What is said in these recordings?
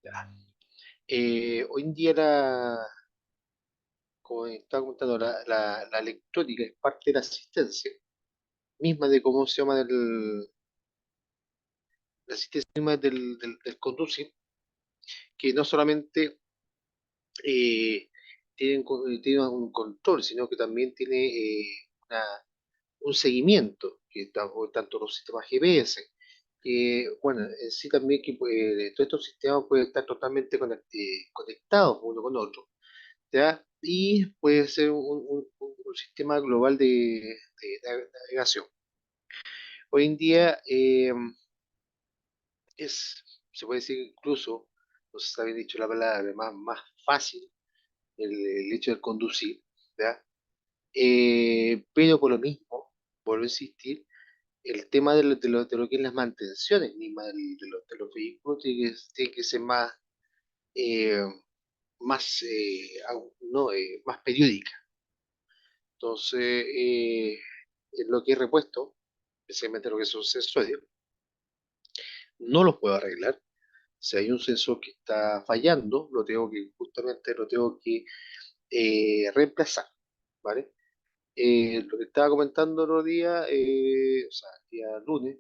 Ya. Hoy en día, como estaba comentando, la electrónica es parte de la asistencia misma de cómo se llama la asistencia misma del conducir, que no solamente eh, tiene un control, sino que también tiene un seguimiento, por tanto los sistemas GPS, que, bueno, en sí también que todos estos sistemas pueden estar totalmente conectados uno con otro, ¿ya? Y puede ser un sistema global de navegación. Hoy en día se puede decir incluso, no sé si habéis dicho la palabra, más fácil el hecho de conducir, ¿ya? Pero por lo mismo, vuelvo a insistir, el tema de lo que es las mantenciones mismas de los vehículos tiene que ser eh, no, más periódica. Entonces, en lo que es repuesto, especialmente lo que son sensores, no los puedo arreglar. Si hay un sensor que está fallando, justamente lo tengo que reemplazar, ¿vale? Lo que estaba comentando el otro día, o sea, el día lunes,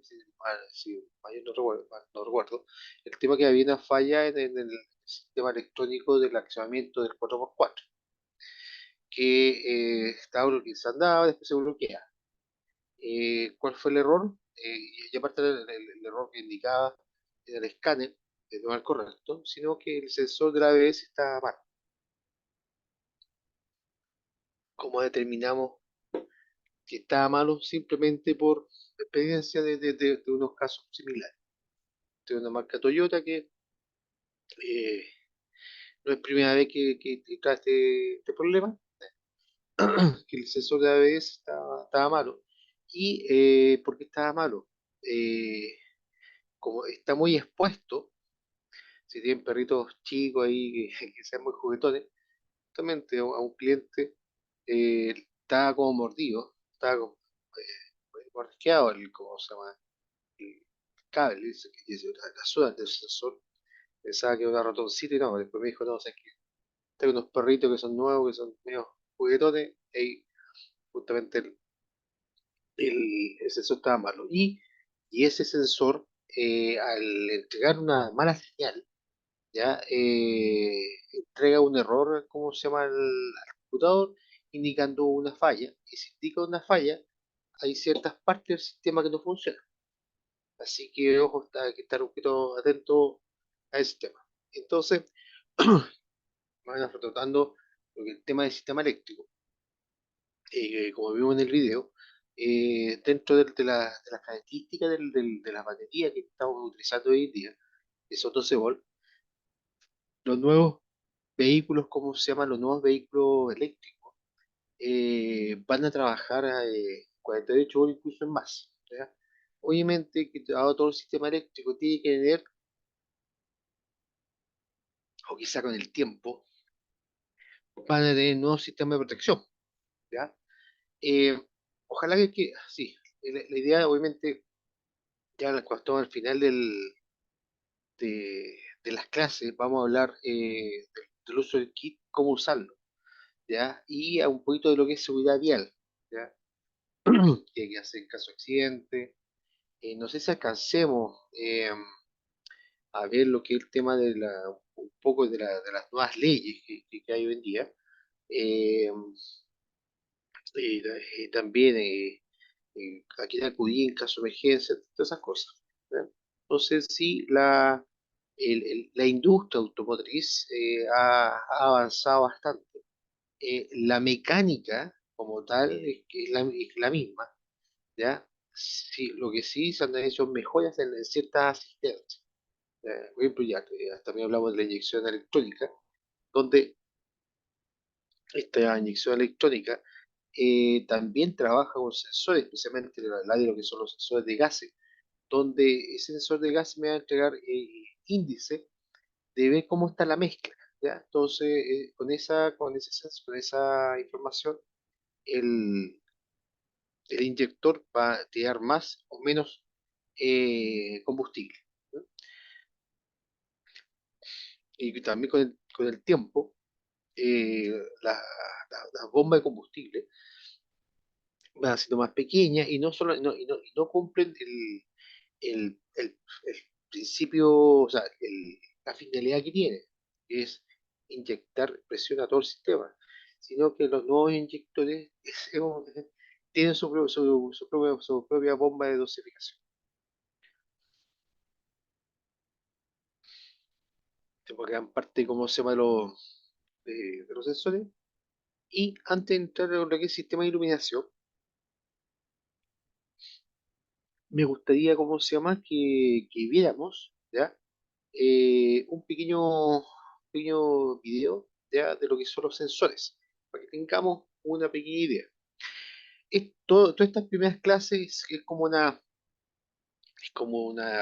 si no recuerdo, mal no recuerdo, el tema que había una falla en el sistema electrónico del accionamiento del 4x4, que que se andaba, después se bloquea. ¿Cuál fue el error? Y aparte el error que indicaba en el escáner, no era el correcto, sino que el sensor de la ABS estaba mal. ¿Cómo determinamos que estaba malo? Simplemente por experiencia de unos casos similares. De una marca Toyota que eh, no es primera vez que trae este problema, que el sensor de ABS estaba malo. ¿Y por qué estaba malo? Eh, Como está muy expuesto, si tienen perritos chicos ahí que sean muy juguetones, justamente a un cliente estaba como mordido, estaba como mordisqueado, ¿cómo se llama? El cable, dice, la suela del sensor. Pensaba que era una ratoncita y no, después me dijo, no, o sea, es que tengo unos perritos que son nuevos, que son medio juguetones, y justamente el sensor estaba malo. Y ese sensor, al entregar una mala señal, ya entrega un error, ¿cómo se llama? Al computador, indicando una falla. Y si indica una falla, hay ciertas partes del sistema que no funcionan. Así que, ojo, hay que estar un poquito atento a ese tema. Entonces, van tratando lo que el tema del sistema eléctrico, como vimos en el video, dentro de las características de la batería que estamos utilizando hoy en día, que son 12 volt, los nuevos vehículos, ¿cómo se llaman? Los nuevos vehículos eléctricos van a trabajar a 48 horas incluso en más, ¿ya? Obviamente que dado todo el sistema eléctrico tiene que tener, o quizá con el tiempo, van a tener nuevos sistemas de protección, ¿ya? Eh, Ojalá sí, la idea obviamente, ya cuando estamos al final de las clases, vamos a hablar del uso del kit, cómo usarlo, ¿ya? Y a un poquito de lo que es seguridad vial, ¿ya? ¿Qué hay que hacer en caso de accidente? No sé si alcancemos a ver lo que es el tema un poco de las nuevas leyes que hay hoy en día. Eh, También a quién acudir en caso de emergencia, todas esas cosas, ¿ya? Entonces, sí, la industria automotriz ha avanzado bastante. La mecánica, como tal, es la misma, ¿ya? Sí, lo que sí se han hecho mejoras en ciertas asistencias. Por ejemplo, ya también hablamos de la inyección electrónica, donde esta inyección electrónica también trabaja con sensores, especialmente en el área de lo que son los sensores de gases, donde ese sensor de gas me va a entregar índice de ver cómo está la mezcla, ¿ya? Entonces, con esa información, el, el inyector va a tirar más o menos combustible, ¿no? y también con el tiempo, las bombas de combustible van siendo más pequeñas y no, solo, y no cumplen el principio, o sea, la finalidad que tiene, que es inyectar presión a todo el sistema, sino que los nuevos inyectores tienen su propia bomba de dosificación. Porque dan parte, como se llama, de los sensores. Y antes de entrar en lo que es sistema de iluminación, me gustaría, ¿cómo se llama?, que viéramos, ¿ya? Un pequeño video, ¿ya? De lo que son los sensores, para que tengamos una pequeña idea. Todas estas primeras clases es como una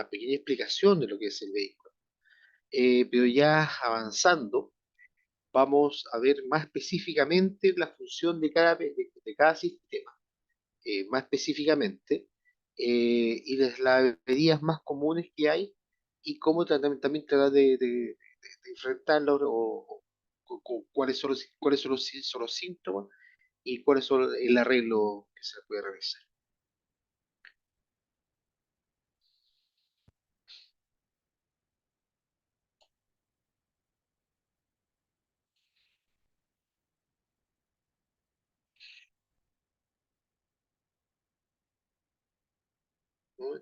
pequeña explicación de lo que es el vehículo. Pero ya avanzando, vamos a ver más específicamente la función de cada sistema. Más específicamente, y las medidas más comunes que hay y cómo también tratar de enfrentarlos cuáles son son los síntomas y cuáles son el arreglo que se puede realizar. ¿No?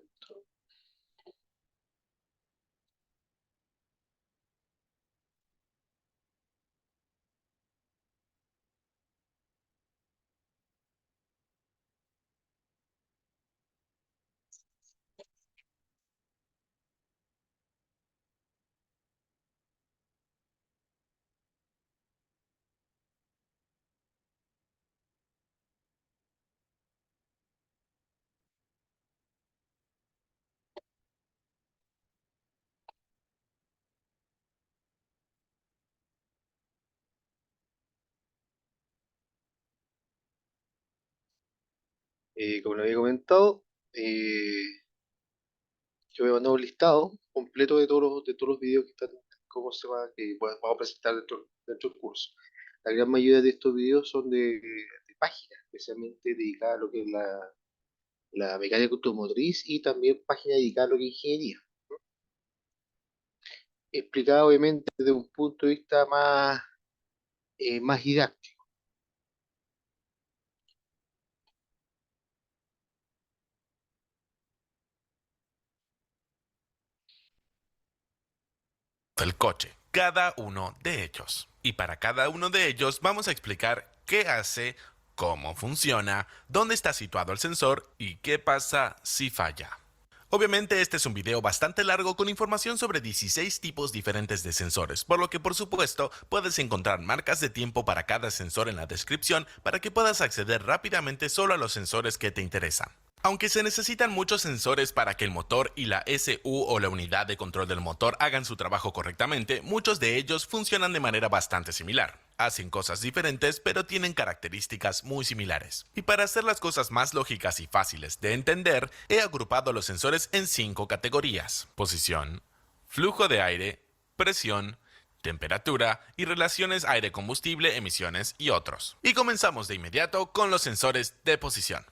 Como lo había comentado, yo voy a mandar un listado completo de todos los videos que están, cómo se va, que vamos a presentar dentro del curso. La gran mayoría de estos videos son de páginas, especialmente dedicadas a lo que es la mecánica automotriz y también páginas dedicadas a lo que es ingeniería. Explicada obviamente desde un punto de vista más didáctico. El coche, cada uno de ellos. Y para cada uno de ellos vamos a explicar qué hace, cómo funciona, dónde está situado el sensor y qué pasa si falla. Obviamente este es un video bastante largo con información sobre 16 tipos diferentes de sensores, por lo que por supuesto puedes encontrar marcas de tiempo para cada sensor en la descripción para que puedas acceder rápidamente solo a los sensores que te interesan. Aunque se necesitan muchos sensores para que el motor y la SU o la unidad de control del motor hagan su trabajo correctamente, muchos de ellos funcionan de manera bastante similar. Hacen cosas diferentes, pero tienen características muy similares. Y para hacer las cosas más lógicas y fáciles de entender, he agrupado los sensores en 5 categorías: posición, flujo de aire, presión, temperatura y relaciones aire-combustible, emisiones y otros. Y comenzamos de inmediato con los sensores de posición.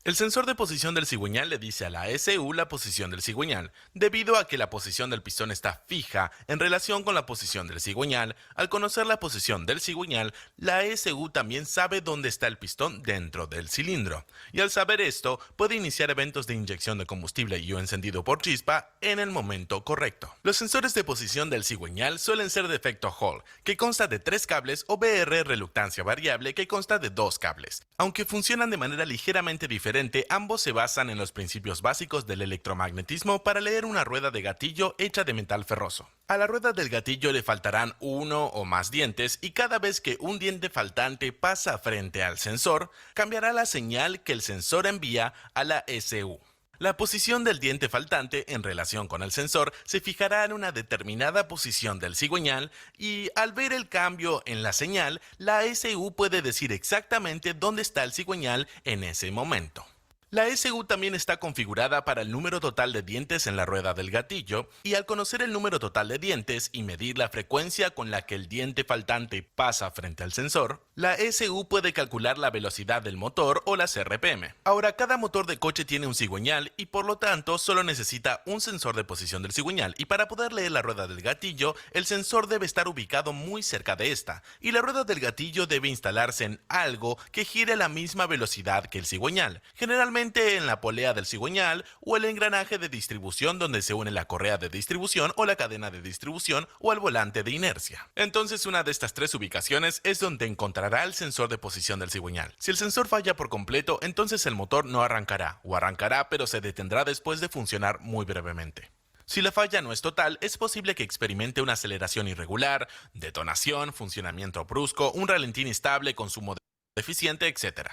El sensor de posición del cigüeñal le dice a la SU la posición del cigüeñal. Debido a que la posición del pistón está fija en relación con la posición del cigüeñal, al conocer la posición del cigüeñal, la SU también sabe dónde está el pistón dentro del cilindro. Y al saber esto, puede iniciar eventos de inyección de combustible y o encendido por chispa en el momento correcto. Los sensores de posición del cigüeñal suelen ser de efecto Hall, que consta de 3 cables, o BR reluctancia variable, que consta de 2 cables. Aunque funcionan de manera ligeramente diferente, ambos se basan en los principios básicos del electromagnetismo para leer una rueda de gatillo hecha de metal ferroso. A la rueda del gatillo le faltarán uno o más dientes y cada vez que un diente faltante pasa frente al sensor, cambiará la señal que el sensor envía a la SU. La posición del diente faltante en relación con el sensor se fijará en una determinada posición del cigüeñal y al ver el cambio en la señal, la SU puede decir exactamente dónde está el cigüeñal en ese momento. La SU también está configurada para el número total de dientes en la rueda del gatillo, y al conocer el número total de dientes y medir la frecuencia con la que el diente faltante pasa frente al sensor, la SU puede calcular la velocidad del motor o las RPM. Ahora, cada motor de coche tiene un cigüeñal y por lo tanto solo necesita un sensor de posición del cigüeñal, y para poder leer la rueda del gatillo, el sensor debe estar ubicado muy cerca de esta, y la rueda del gatillo debe instalarse en algo que gire a la misma velocidad que el cigüeñal, generalmente en la polea del cigüeñal o el engranaje de distribución donde se une la correa de distribución o la cadena de distribución o el volante de inercia. Entonces, una de estas tres ubicaciones es donde encontrará el sensor de posición del cigüeñal. Si el sensor falla por completo, entonces el motor no arrancará, o arrancará pero se detendrá después de funcionar muy brevemente. Si la falla no es total, es posible que experimente una aceleración irregular, detonación, funcionamiento brusco, un ralentí inestable, consumo deficiente, etc.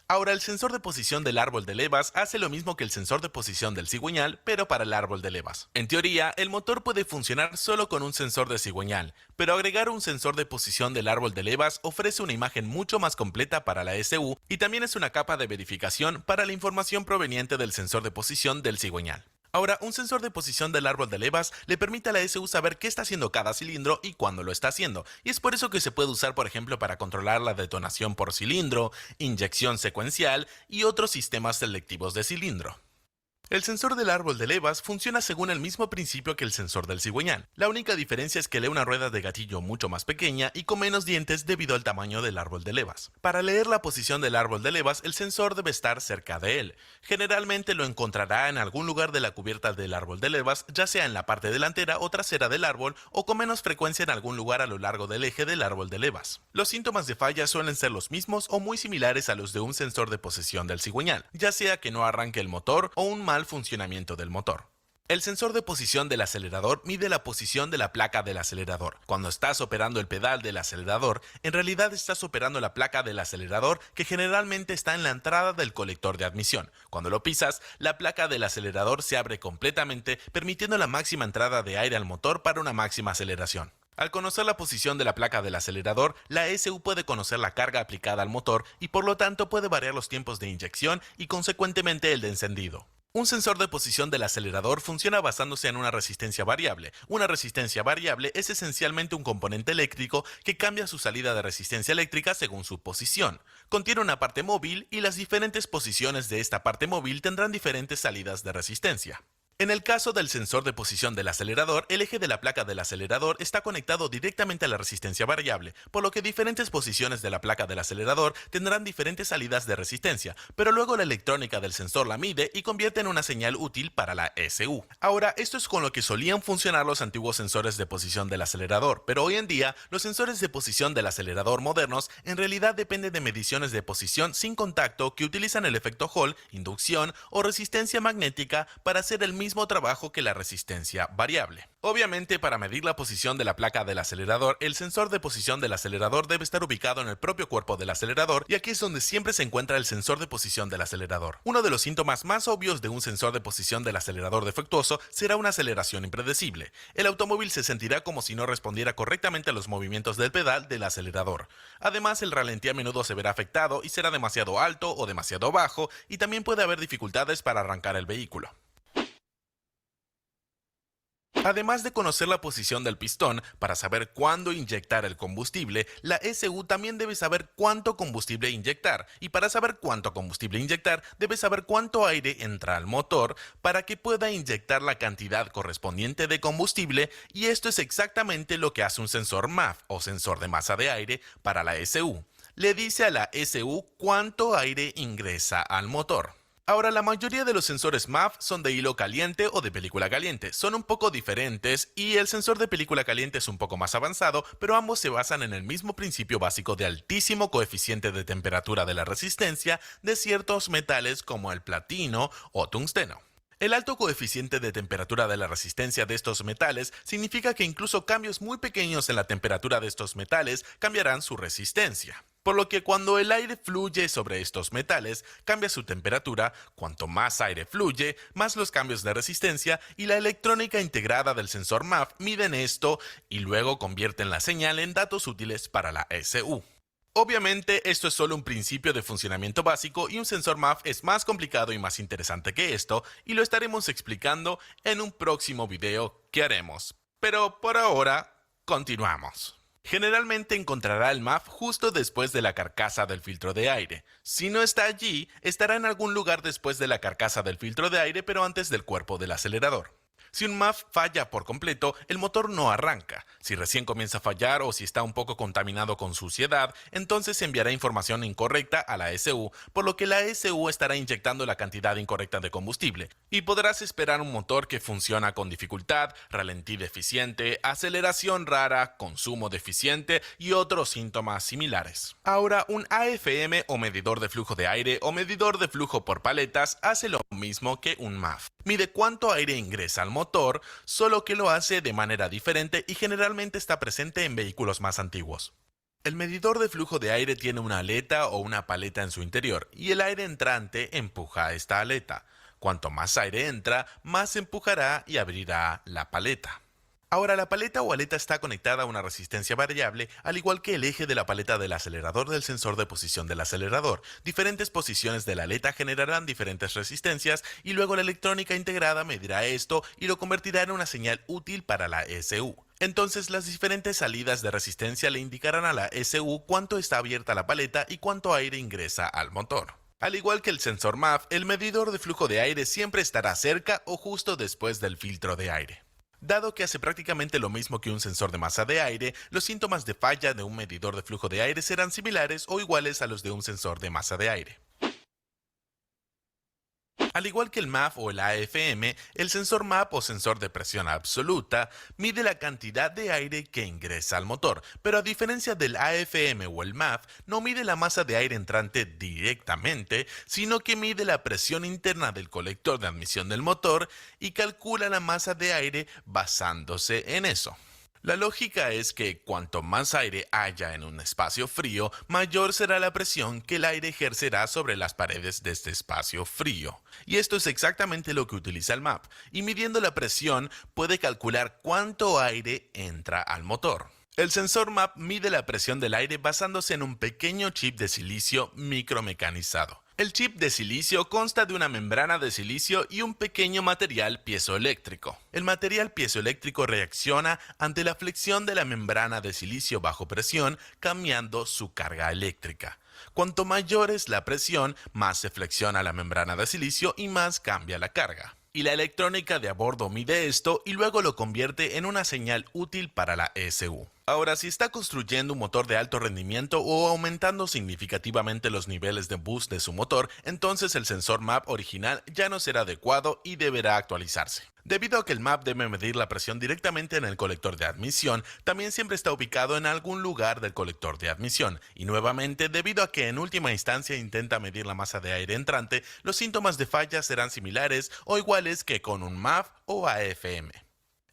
Ahora, el sensor de posición del árbol de levas hace lo mismo que el sensor de posición del cigüeñal, pero para el árbol de levas. En teoría, el motor puede funcionar solo con un sensor de cigüeñal, pero agregar un sensor de posición del árbol de levas ofrece una imagen mucho más completa para la SU y también es una capa de verificación para la información proveniente del sensor de posición del cigüeñal. Ahora, un sensor de posición del árbol de levas le permite a la SU saber qué está haciendo cada cilindro y cuándo lo está haciendo, y es por eso que se puede usar, por ejemplo, para controlar la detonación por cilindro, inyección secuencial y otros sistemas selectivos de cilindro. El sensor del árbol de levas funciona según el mismo principio que el sensor del cigüeñal. La única diferencia es que lee una rueda de gatillo mucho más pequeña y con menos dientes debido al tamaño del árbol de levas. Para leer la posición del árbol de levas, el sensor debe estar cerca de él. Generalmente lo encontrará en algún lugar de la cubierta del árbol de levas, ya sea en la parte delantera o trasera del árbol, o con menos frecuencia en algún lugar a lo largo del eje del árbol de levas. Los síntomas de falla suelen ser los mismos o muy similares a los de un sensor de posición del cigüeñal, ya sea que no arranque el motor o un mal funcionamiento del motor. El sensor de posición del acelerador mide la posición de la placa del acelerador. Cuando estás operando el pedal del acelerador, en realidad estás operando la placa del acelerador, que generalmente está en la entrada del colector de admisión. Cuando lo pisas, la placa del acelerador se abre completamente, permitiendo la máxima entrada de aire al motor para una máxima aceleración. Al conocer la posición de la placa del acelerador, la SU puede conocer la carga aplicada al motor y por lo tanto puede variar los tiempos de inyección y consecuentemente el de encendido. Un sensor de posición del acelerador funciona basándose en una resistencia variable. Una resistencia variable es esencialmente un componente eléctrico que cambia su salida de resistencia eléctrica según su posición. Contiene una parte móvil y las diferentes posiciones de esta parte móvil tendrán diferentes salidas de resistencia. En el caso del sensor de posición del acelerador, el eje de la placa del acelerador está conectado directamente a la resistencia variable, por lo que diferentes posiciones de la placa del acelerador tendrán diferentes salidas de resistencia, pero luego la electrónica del sensor la mide y convierte en una señal útil para la SU. Ahora, esto es con lo que solían funcionar los antiguos sensores de posición del acelerador, pero hoy en día los sensores de posición del acelerador modernos en realidad dependen de mediciones de posición sin contacto que utilizan el efecto Hall, inducción o resistencia magnética para hacer el mismo trabajo que la resistencia variable. Obviamente, para medir la posición de la placa del acelerador, el sensor de posición del acelerador debe estar ubicado en el propio cuerpo del acelerador, y aquí es donde siempre se encuentra el sensor de posición del acelerador. Uno de los síntomas más obvios de un sensor de posición del acelerador defectuoso será una aceleración impredecible. El automóvil se sentirá como si no respondiera correctamente a los movimientos del pedal del acelerador. Además, el ralentí a menudo se verá afectado y será demasiado alto o demasiado bajo, y también puede haber dificultades para arrancar el vehículo. Además de conocer la posición del pistón para saber cuándo inyectar el combustible, la SU también debe saber cuánto combustible inyectar, y para saber cuánto combustible inyectar, debe saber cuánto aire entra al motor para que pueda inyectar la cantidad correspondiente de combustible, y esto es exactamente lo que hace un sensor MAF o sensor de masa de aire para la SU. Le dice a la SU cuánto aire ingresa al motor. Ahora, la mayoría de los sensores MAF son de hilo caliente o de película caliente. Son un poco diferentes y el sensor de película caliente es un poco más avanzado, pero ambos se basan en el mismo principio básico de altísimo coeficiente de temperatura de la resistencia de ciertos metales como el platino o tungsteno. El alto coeficiente de temperatura de la resistencia de estos metales significa que incluso cambios muy pequeños en la temperatura de estos metales cambiarán su resistencia. Por lo que cuando el aire fluye sobre estos metales, cambia su temperatura. Cuanto más aire fluye, más los cambios de resistencia, y la electrónica integrada del sensor MAF miden esto y luego convierten la señal en datos útiles para la SU. Obviamente, esto es solo un principio de funcionamiento básico y un sensor MAF es más complicado y más interesante que esto, y lo estaremos explicando en un próximo video que haremos. Pero por ahora, continuamos. Generalmente encontrará el MAF justo después de la carcasa del filtro de aire. Si no está allí, estará en algún lugar después de la carcasa del filtro de aire, pero antes del cuerpo del acelerador. Si un MAF falla por completo, el motor no arranca. Si recién comienza a fallar o si está un poco contaminado con suciedad, entonces enviará información incorrecta a la ECU, por lo que la ECU estará inyectando la cantidad incorrecta de combustible. Y podrás esperar un motor que funciona con dificultad, ralentí deficiente, aceleración rara, consumo deficiente y otros síntomas similares. Ahora, un AFM o medidor de flujo de aire o medidor de flujo por paletas hace lo mismo que un MAF. Mide cuánto aire ingresa al motor, solo que lo hace de manera diferente y generalmente está presente en vehículos más antiguos. El medidor de flujo de aire tiene una aleta o una paleta en su interior y el aire entrante empuja a esta aleta. Cuanto más aire entra, más empujará y abrirá la paleta. Ahora, la paleta o aleta está conectada a una resistencia variable, al igual que el eje de la paleta del acelerador del sensor de posición del acelerador. Diferentes posiciones de la aleta generarán diferentes resistencias y luego la electrónica integrada medirá esto y lo convertirá en una señal útil para la ECU. Entonces, las diferentes salidas de resistencia le indicarán a la ECU cuánto está abierta la paleta y cuánto aire ingresa al motor. Al igual que el sensor MAF, el medidor de flujo de aire siempre estará cerca o justo después del filtro de aire. Dado que hace prácticamente lo mismo que un sensor de masa de aire, los síntomas de falla de un medidor de flujo de aire serán similares o iguales a los de un sensor de masa de aire. Al igual que el MAF o el AFM, el sensor MAP o sensor de presión absoluta mide la cantidad de aire que ingresa al motor, pero a diferencia del AFM o el MAF, no mide la masa de aire entrante directamente, sino que mide la presión interna del colector de admisión del motor y calcula la masa de aire basándose en eso. La lógica es que cuanto más aire haya en un espacio frío, mayor será la presión que el aire ejercerá sobre las paredes de este espacio frío. Y esto es exactamente lo que utiliza el MAP, y midiendo la presión puede calcular cuánto aire entra al motor. El sensor MAP mide la presión del aire basándose en un pequeño chip de silicio micromecanizado. El chip de silicio consta de una membrana de silicio y un pequeño material piezoeléctrico. El material piezoeléctrico reacciona ante la flexión de la membrana de silicio bajo presión, cambiando su carga eléctrica. Cuanto mayor es la presión, más se flexiona la membrana de silicio y más cambia la carga. Y la electrónica de a bordo mide esto y luego lo convierte en una señal útil para la ECU. Ahora, si está construyendo un motor de alto rendimiento o aumentando significativamente los niveles de boost de su motor, entonces el sensor MAP original ya no será adecuado y deberá actualizarse. Debido a que el MAP debe medir la presión directamente en el colector de admisión, también siempre está ubicado en algún lugar del colector de admisión, y nuevamente, debido a que en última instancia intenta medir la masa de aire entrante, los síntomas de falla serán similares o iguales que con un MAF o AFM.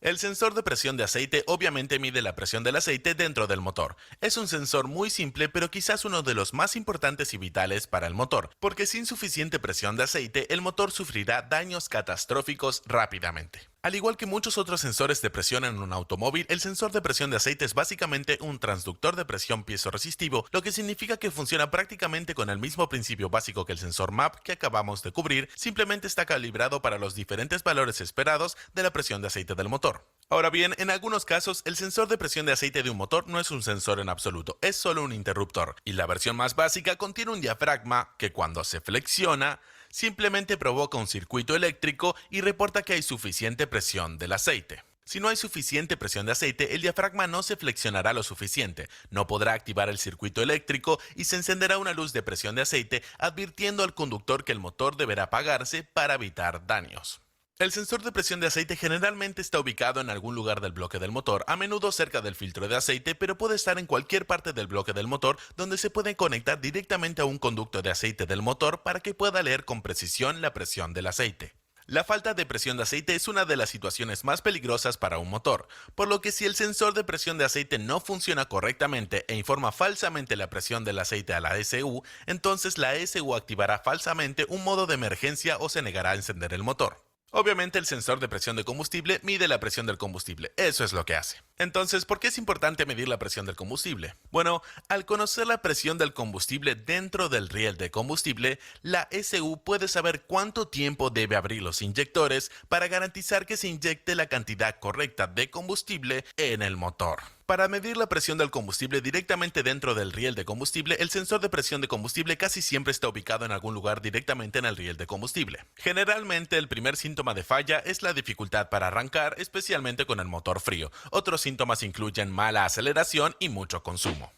El sensor de presión de aceite obviamente mide la presión del aceite dentro del motor. Es un sensor muy simple, pero quizás uno de los más importantes y vitales para el motor, porque sin suficiente presión de aceite el motor sufrirá daños catastróficos rápidamente. Al igual que muchos otros sensores de presión en un automóvil, el sensor de presión de aceite es básicamente un transductor de presión piezoresisitivo, lo que significa que funciona prácticamente con el mismo principio básico que el sensor MAP que acabamos de cubrir, simplemente está calibrado para los diferentes valores esperados de la presión de aceite del motor. Ahora bien, en algunos casos, el sensor de presión de aceite de un motor no es un sensor en absoluto, es solo un interruptor, y la versión más básica contiene un diafragma que cuando se flexiona, simplemente provoca un circuito eléctrico y reporta que hay suficiente presión del aceite. Si no hay suficiente presión de aceite, el diafragma no se flexionará lo suficiente, no podrá activar el circuito eléctrico y se encenderá una luz de presión de aceite advirtiendo al conductor que el motor deberá apagarse para evitar daños. El sensor de presión de aceite generalmente está ubicado en algún lugar del bloque del motor, a menudo cerca del filtro de aceite, pero puede estar en cualquier parte del bloque del motor donde se puede conectar directamente a un conducto de aceite del motor para que pueda leer con precisión la presión del aceite. La falta de presión de aceite es una de las situaciones más peligrosas para un motor, por lo que si el sensor de presión de aceite no funciona correctamente e informa falsamente la presión del aceite a la ECU, entonces la ECU activará falsamente un modo de emergencia o se negará a encender el motor. Obviamente el sensor de presión de combustible mide la presión del combustible, eso es lo que hace. Entonces, ¿por qué es importante medir la presión del combustible? Bueno, al conocer la presión del combustible dentro del riel de combustible, la SU puede saber cuánto tiempo debe abrir los inyectores para garantizar que se inyecte la cantidad correcta de combustible en el motor. Para medir la presión del combustible directamente dentro del riel de combustible, el sensor de presión de combustible casi siempre está ubicado en algún lugar directamente en el riel de combustible. Generalmente el primer síntoma de falla es la dificultad para arrancar, especialmente con el motor frío. Otros síntomas incluyen mala aceleración y mucho consumo.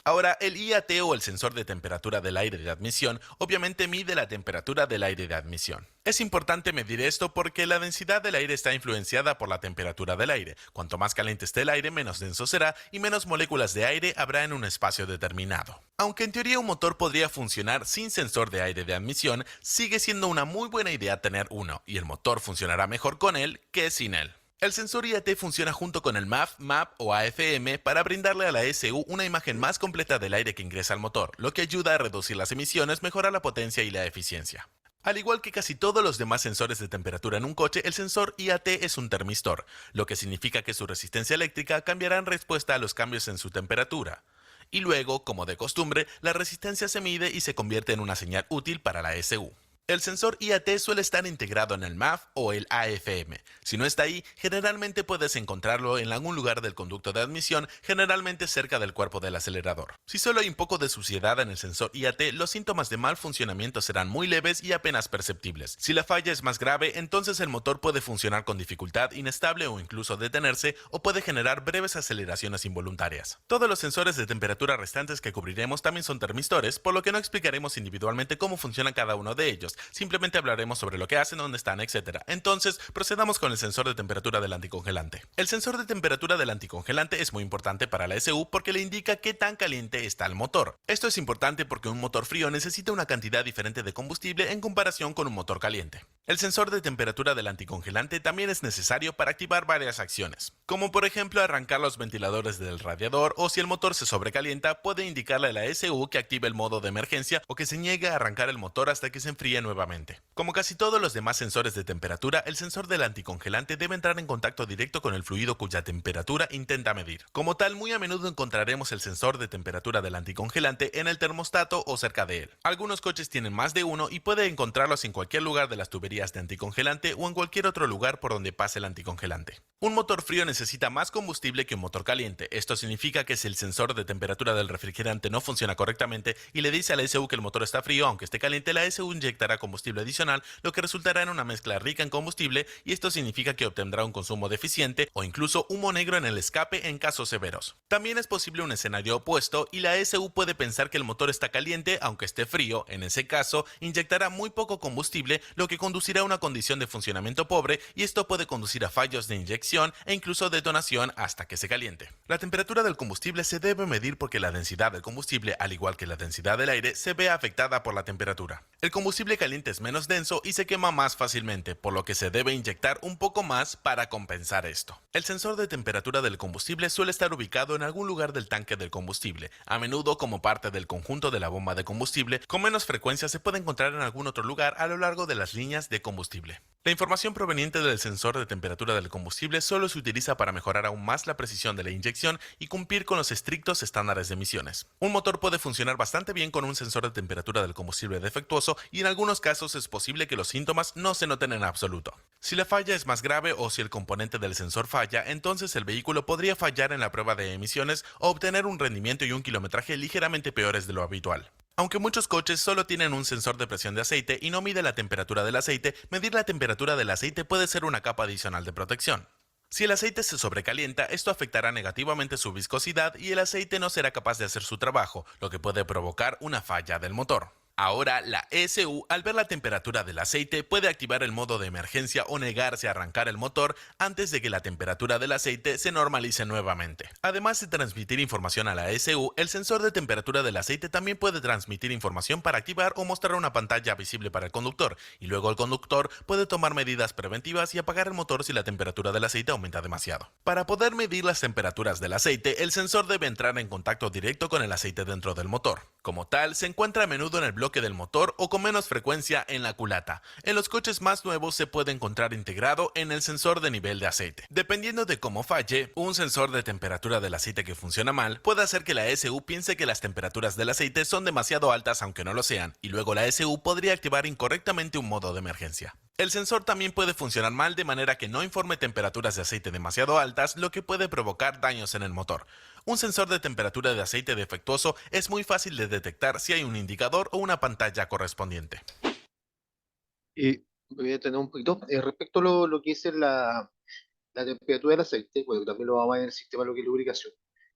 Ahora, el IAT o el sensor de temperatura del aire de admisión obviamente mide la temperatura del aire de admisión. Es importante medir esto porque la densidad del aire está influenciada por la temperatura del aire. Cuanto más caliente esté el aire, menos denso será y menos moléculas de aire habrá en un espacio determinado. Aunque en teoría un motor podría funcionar sin sensor de aire de admisión, sigue siendo una muy buena idea tener uno, y el motor funcionará mejor con él que sin él. El sensor IAT funciona junto con el MAF, MAP o AFM para brindarle a la SU una imagen más completa del aire que ingresa al motor, lo que ayuda a reducir las emisiones, mejorar la potencia y la eficiencia. Al igual que casi todos los demás sensores de temperatura en un coche, el sensor IAT es un termistor, lo que significa que su resistencia eléctrica cambiará en respuesta a los cambios en su temperatura. Y luego, como de costumbre, la resistencia se mide y se convierte en una señal útil para la SU. El sensor IAT suele estar integrado en el MAF o el AFM. Si no está ahí, generalmente puedes encontrarlo en algún lugar del conducto de admisión, generalmente cerca del cuerpo del acelerador. Si solo hay un poco de suciedad en el sensor IAT, los síntomas de mal funcionamiento serán muy leves y apenas perceptibles. Si la falla es más grave, entonces el motor puede funcionar con dificultad, inestable o incluso detenerse, o puede generar breves aceleraciones involuntarias. Todos los sensores de temperatura restantes que cubriremos también son termistores, por lo que no explicaremos individualmente cómo funciona cada uno de ellos. Simplemente hablaremos sobre lo que hacen, dónde están, etc. Entonces, procedamos con el sensor de temperatura del anticongelante. El sensor de temperatura del anticongelante es muy importante para la SU porque le indica qué tan caliente está el motor. Esto es importante porque un motor frío necesita una cantidad diferente de combustible en comparación con un motor caliente. El sensor de temperatura del anticongelante también es necesario para activar varias acciones, como por ejemplo arrancar los ventiladores del radiador, o si el motor se sobrecalienta, puede indicarle a la SU que active el modo de emergencia o que se niegue a arrancar el motor hasta que se enfríe nuevamente. Como casi todos los demás sensores de temperatura, el sensor del anticongelante debe entrar en contacto directo con el fluido cuya temperatura intenta medir. Como tal, muy a menudo encontraremos el sensor de temperatura del anticongelante en el termostato o cerca de él. Algunos coches tienen más de uno y puede encontrarlos en cualquier lugar de las tuberías de anticongelante o en cualquier otro lugar por donde pase el anticongelante. Un motor frío necesita más combustible que un motor caliente. Esto significa que si el sensor de temperatura del refrigerante no funciona correctamente y le dice a la SU que el motor está frío aunque esté caliente, la SU inyectará combustible adicional, lo que resultará en una mezcla rica en combustible, y esto significa que obtendrá un consumo deficiente o incluso humo negro en el escape en casos severos. También es posible un escenario opuesto y la SU puede pensar que el motor está caliente aunque esté frío. En ese caso, inyectará muy poco combustible, lo que conducirá a una condición de funcionamiento pobre, y esto puede conducir a fallos de inyección e incluso detonación hasta que se caliente. La temperatura del combustible se debe medir porque la densidad del combustible, al igual que la densidad del aire, se ve afectada por la temperatura. El combustible caliente es menos denso y se quema más fácilmente, por lo que se debe inyectar un poco más para compensar esto. El sensor de temperatura del combustible suele estar ubicado en algún lugar del tanque del combustible, a menudo como parte del conjunto de la bomba de combustible. Con menos frecuencia se puede encontrar en algún otro lugar a lo largo de las líneas de combustible. La información proveniente del sensor de temperatura del combustible solo se utiliza para mejorar aún más la precisión de la inyección y cumplir con los estrictos estándares de emisiones. Un motor puede funcionar bastante bien con un sensor de temperatura del combustible defectuoso, y en algunos casos es posible que los síntomas no se noten en absoluto. Si la falla es más grave o si el componente del sensor falla, entonces el vehículo podría fallar en la prueba de emisiones o obtener un rendimiento y un kilometraje ligeramente peores de lo habitual. Aunque muchos coches solo tienen un sensor de presión de aceite y no mide la temperatura del aceite, medir la temperatura del aceite puede ser una capa adicional de protección. Si el aceite se sobrecalienta, esto afectará negativamente su viscosidad y el aceite no será capaz de hacer su trabajo, lo que puede provocar una falla del motor. Ahora, la SU, al ver la temperatura del aceite, puede activar el modo de emergencia o negarse a arrancar el motor antes de que la temperatura del aceite se normalice nuevamente. Además de transmitir información a la SU, el sensor de temperatura del aceite también puede transmitir información para activar o mostrar una pantalla visible para el conductor, y luego el conductor puede tomar medidas preventivas y apagar el motor si la temperatura del aceite aumenta demasiado. Para poder medir las temperaturas del aceite, el sensor debe entrar en contacto directo con el aceite dentro del motor. Como tal, se encuentra a menudo en el bloque bloque del motor o con menos frecuencia en la culata. En los coches más nuevos se puede encontrar integrado en el sensor de nivel de aceite. Dependiendo de cómo falle, un sensor de temperatura del aceite que funciona mal puede hacer que la ECU piense que las temperaturas del aceite son demasiado altas aunque no lo sean, y luego la ECU podría activar incorrectamente un modo de emergencia. El sensor también puede funcionar mal de manera que no informe temperaturas de aceite demasiado altas, lo que puede provocar daños en el motor. Un sensor de temperatura de aceite defectuoso es muy fácil de detectar si hay un indicador o una pantalla correspondiente. Voy a tener un poquito respecto a lo que es la temperatura del aceite, bueno, también lo vamos a ver en el sistema de lo que es lubricación.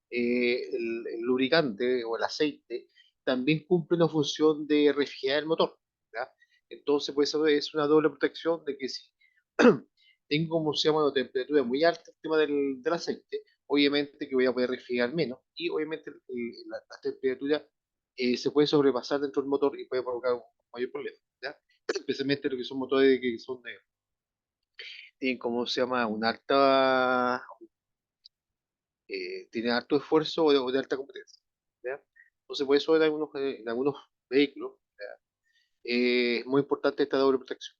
El lubricante o el aceite también cumple una función de refrigerar el motor, ¿ya? Entonces, pues eso es una doble protección de que si tengo, como se llama, una temperatura muy alta el tema del aceite, obviamente que voy a poder refrigerar menos y obviamente la temperatura se puede sobrepasar dentro del motor y puede provocar un mayor problema, ¿ya? Especialmente lo que son motores que son tienen, como se llama, una alta, tienen alto esfuerzo o de alta competencia, ¿ya? Entonces, por eso en algunos vehículos es muy importante esta doble protección.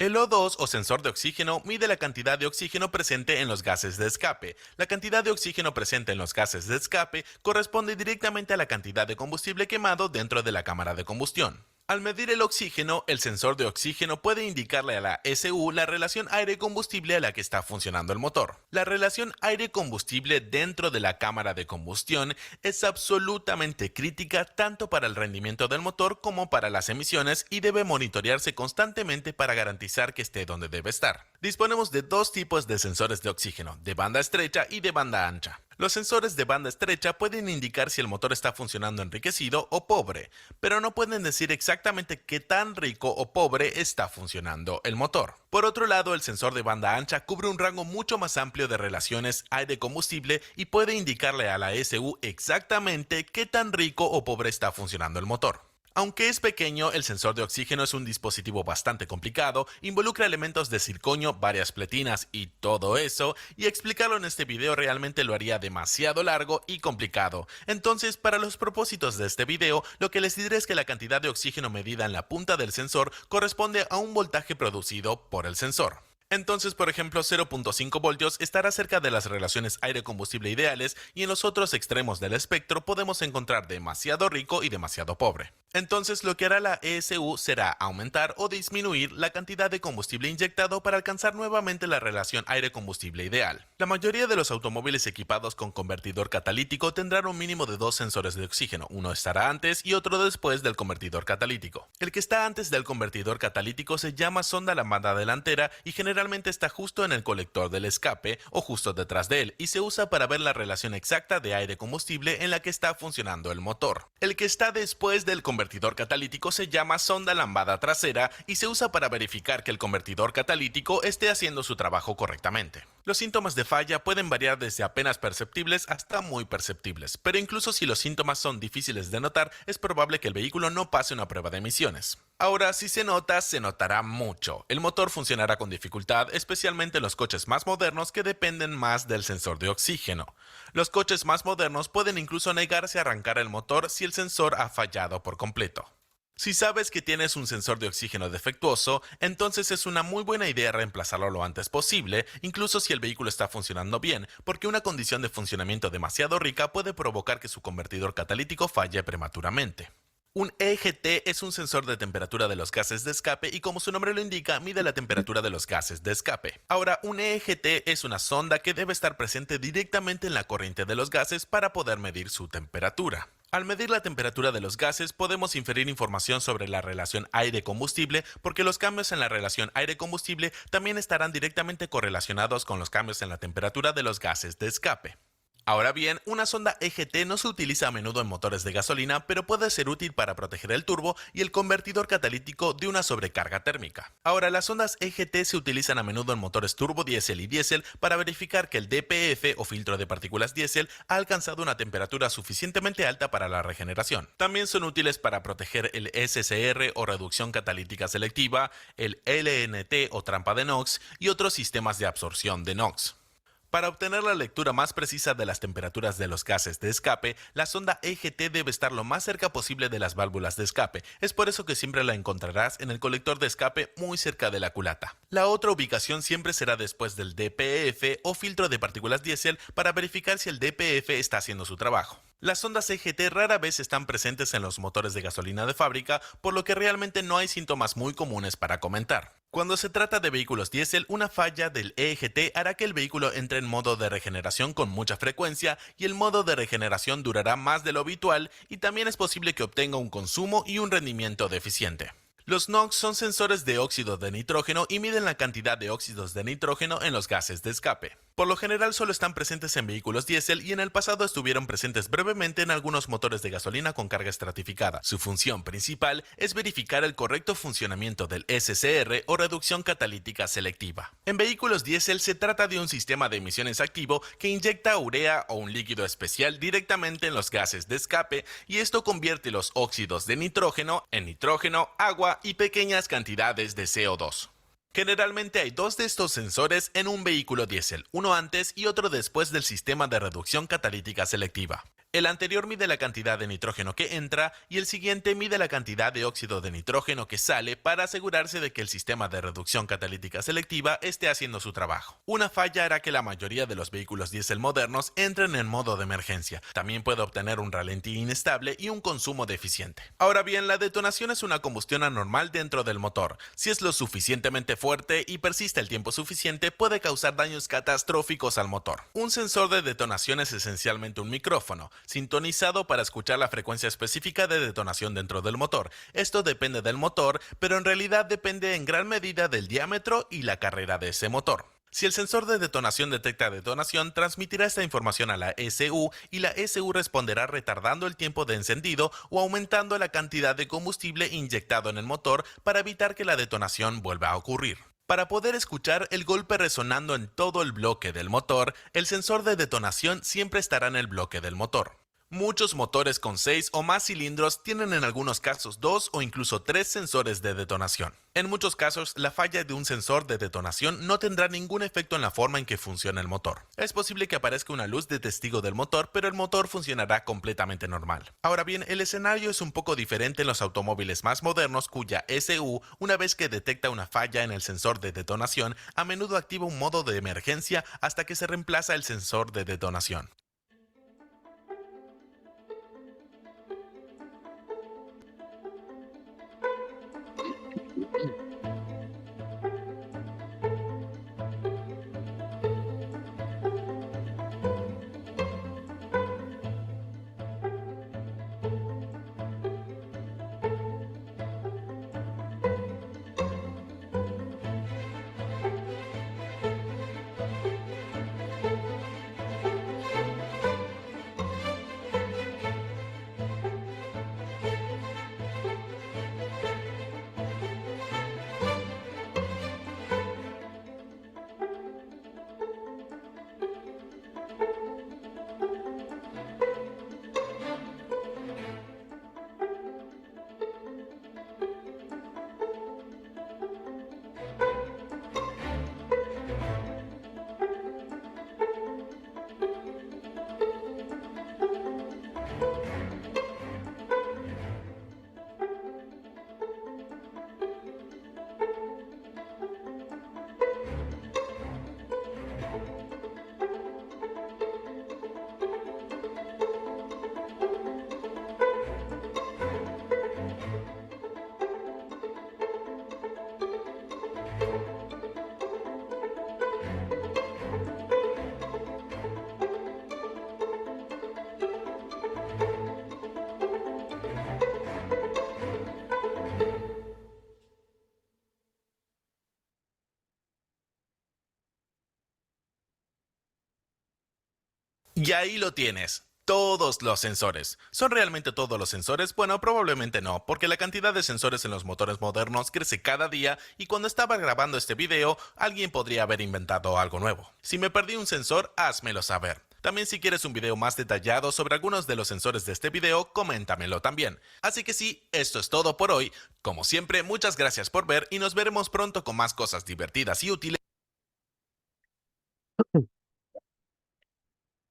El O2 o sensor de oxígeno mide la cantidad de oxígeno presente en los gases de escape. La cantidad de oxígeno presente en los gases de escape corresponde directamente a la cantidad de combustible quemado dentro de la cámara de combustión. Al medir el oxígeno, el sensor de oxígeno puede indicarle a la ECU la relación aire-combustible a la que está funcionando el motor. La relación aire-combustible dentro de la cámara de combustión es absolutamente crítica tanto para el rendimiento del motor como para las emisiones y debe monitorearse constantemente para garantizar que esté donde debe estar. Disponemos de dos tipos de sensores de oxígeno, de banda estrecha y de banda ancha. Los sensores de banda estrecha pueden indicar si el motor está funcionando enriquecido o pobre, pero no pueden decir exactamente qué tan rico o pobre está funcionando el motor. Por otro lado, el sensor de banda ancha cubre un rango mucho más amplio de relaciones aire-combustible y puede indicarle a la ECU exactamente qué tan rico o pobre está funcionando el motor. Aunque es pequeño, el sensor de oxígeno es un dispositivo bastante complicado, involucra elementos de circonio, varias pletinas y todo eso, y explicarlo en este video realmente lo haría demasiado largo y complicado. Entonces, para los propósitos de este video, lo que les diré es que la cantidad de oxígeno medida en la punta del sensor corresponde a un voltaje producido por el sensor. Entonces, por ejemplo, 0.5 voltios estará cerca de las relaciones aire-combustible ideales y en los otros extremos del espectro podemos encontrar demasiado rico y demasiado pobre. Entonces, lo que hará la ESU será aumentar o disminuir la cantidad de combustible inyectado para alcanzar nuevamente la relación aire-combustible ideal. La mayoría de los automóviles equipados con convertidor catalítico tendrán un mínimo de dos sensores de oxígeno, uno estará antes y otro después del convertidor catalítico. El que está antes del convertidor catalítico se llama sonda lambda delantera y generalmente está justo en el colector del escape o justo detrás de él y se usa para ver la relación exacta de aire-combustible en la que está funcionando el motor. El que está después del convertidor catalítico se llama sonda lambda trasera y se usa para verificar que el convertidor catalítico esté haciendo su trabajo correctamente. Los síntomas de falla pueden variar desde apenas perceptibles hasta muy perceptibles, pero incluso si los síntomas son difíciles de notar, es probable que el vehículo no pase una prueba de emisiones. Ahora, si se nota, se notará mucho. El motor funcionará con dificultad, especialmente en los coches más modernos que dependen más del sensor de oxígeno. Los coches más modernos pueden incluso negarse a arrancar el motor si el sensor ha fallado por completo. Si sabes que tienes un sensor de oxígeno defectuoso, entonces es una muy buena idea reemplazarlo lo antes posible, incluso si el vehículo está funcionando bien, porque una condición de funcionamiento demasiado rica puede provocar que su convertidor catalítico falle prematuramente. Un EGT es un sensor de temperatura de los gases de escape y como su nombre lo indica, mide la temperatura de los gases de escape. Ahora, un EGT es una sonda que debe estar presente directamente en la corriente de los gases para poder medir su temperatura. Al medir la temperatura de los gases, podemos inferir información sobre la relación aire-combustible porque los cambios en la relación aire-combustible también estarán directamente correlacionados con los cambios en la temperatura de los gases de escape. Ahora bien, una sonda EGT no se utiliza a menudo en motores de gasolina, pero puede ser útil para proteger el turbo y el convertidor catalítico de una sobrecarga térmica. Ahora, las sondas EGT se utilizan a menudo en motores turbo diésel y diésel para verificar que el DPF o filtro de partículas diésel ha alcanzado una temperatura suficientemente alta para la regeneración. También son útiles para proteger el SCR o reducción catalítica selectiva, el LNT o trampa de NOx y otros sistemas de absorción de NOx. Para obtener la lectura más precisa de las temperaturas de los gases de escape, la sonda EGT debe estar lo más cerca posible de las válvulas de escape. Es por eso que siempre la encontrarás en el colector de escape muy cerca de la culata. La otra ubicación siempre será después del DPF o filtro de partículas diésel para verificar si el DPF está haciendo su trabajo. Las sondas EGT rara vez están presentes en los motores de gasolina de fábrica, por lo que realmente no hay síntomas muy comunes para comentar. Cuando se trata de vehículos diésel, una falla del EGT hará que el vehículo entre en modo de regeneración con mucha frecuencia y el modo de regeneración durará más de lo habitual y también es posible que obtenga un consumo y un rendimiento deficiente. Los NOx son sensores de óxido de nitrógeno y miden la cantidad de óxidos de nitrógeno en los gases de escape. Por lo general solo están presentes en vehículos diésel y en el pasado estuvieron presentes brevemente en algunos motores de gasolina con carga estratificada. Su función principal es verificar el correcto funcionamiento del SCR o reducción catalítica selectiva. En vehículos diésel se trata de un sistema de emisiones activo que inyecta urea o un líquido especial directamente en los gases de escape y esto convierte los óxidos de nitrógeno en nitrógeno, agua y pequeñas cantidades de CO2. Generalmente hay dos de estos sensores en un vehículo diésel, uno antes y otro después del sistema de reducción catalítica selectiva. El anterior mide la cantidad de nitrógeno que entra y el siguiente mide la cantidad de óxido de nitrógeno que sale para asegurarse de que el sistema de reducción catalítica selectiva esté haciendo su trabajo. Una falla hará que la mayoría de los vehículos diésel modernos entren en modo de emergencia. También puede obtener un ralentí inestable y un consumo deficiente. Ahora bien, la detonación es una combustión anormal dentro del motor. Si es lo suficientemente fuerte y persiste el tiempo suficiente, puede causar daños catastróficos al motor. Un sensor de detonación es esencialmente un micrófono sintonizado para escuchar la frecuencia específica de detonación dentro del motor. Esto depende del motor, pero en realidad depende en gran medida del diámetro y la carrera de ese motor. Si el sensor de detonación detecta detonación, transmitirá esta información a la ECU y la ECU responderá retardando el tiempo de encendido o aumentando la cantidad de combustible inyectado en el motor para evitar que la detonación vuelva a ocurrir. Para poder escuchar el golpe resonando en todo el bloque del motor, el sensor de detonación siempre estará en el bloque del motor. Muchos motores con 6 o más cilindros tienen en algunos casos 2 o incluso 3 sensores de detonación. En muchos casos, la falla de un sensor de detonación no tendrá ningún efecto en la forma en que funciona el motor. Es posible que aparezca una luz de testigo del motor, pero el motor funcionará completamente normal. Ahora bien, el escenario es un poco diferente en los automóviles más modernos cuya SU, una vez que detecta una falla en el sensor de detonación, a menudo activa un modo de emergencia hasta que se reemplaza el sensor de detonación. Y ahí lo tienes. Todos los sensores. ¿Son realmente todos los sensores? Bueno, probablemente no, porque la cantidad de sensores en los motores modernos crece cada día y cuando estaba grabando este video, alguien podría haber inventado algo nuevo. Si me perdí un sensor, házmelo saber. También si quieres un video más detallado sobre algunos de los sensores de este video, coméntamelo también. Así que sí, esto es todo por hoy. Como siempre, muchas gracias por ver y nos veremos pronto con más cosas divertidas y útiles.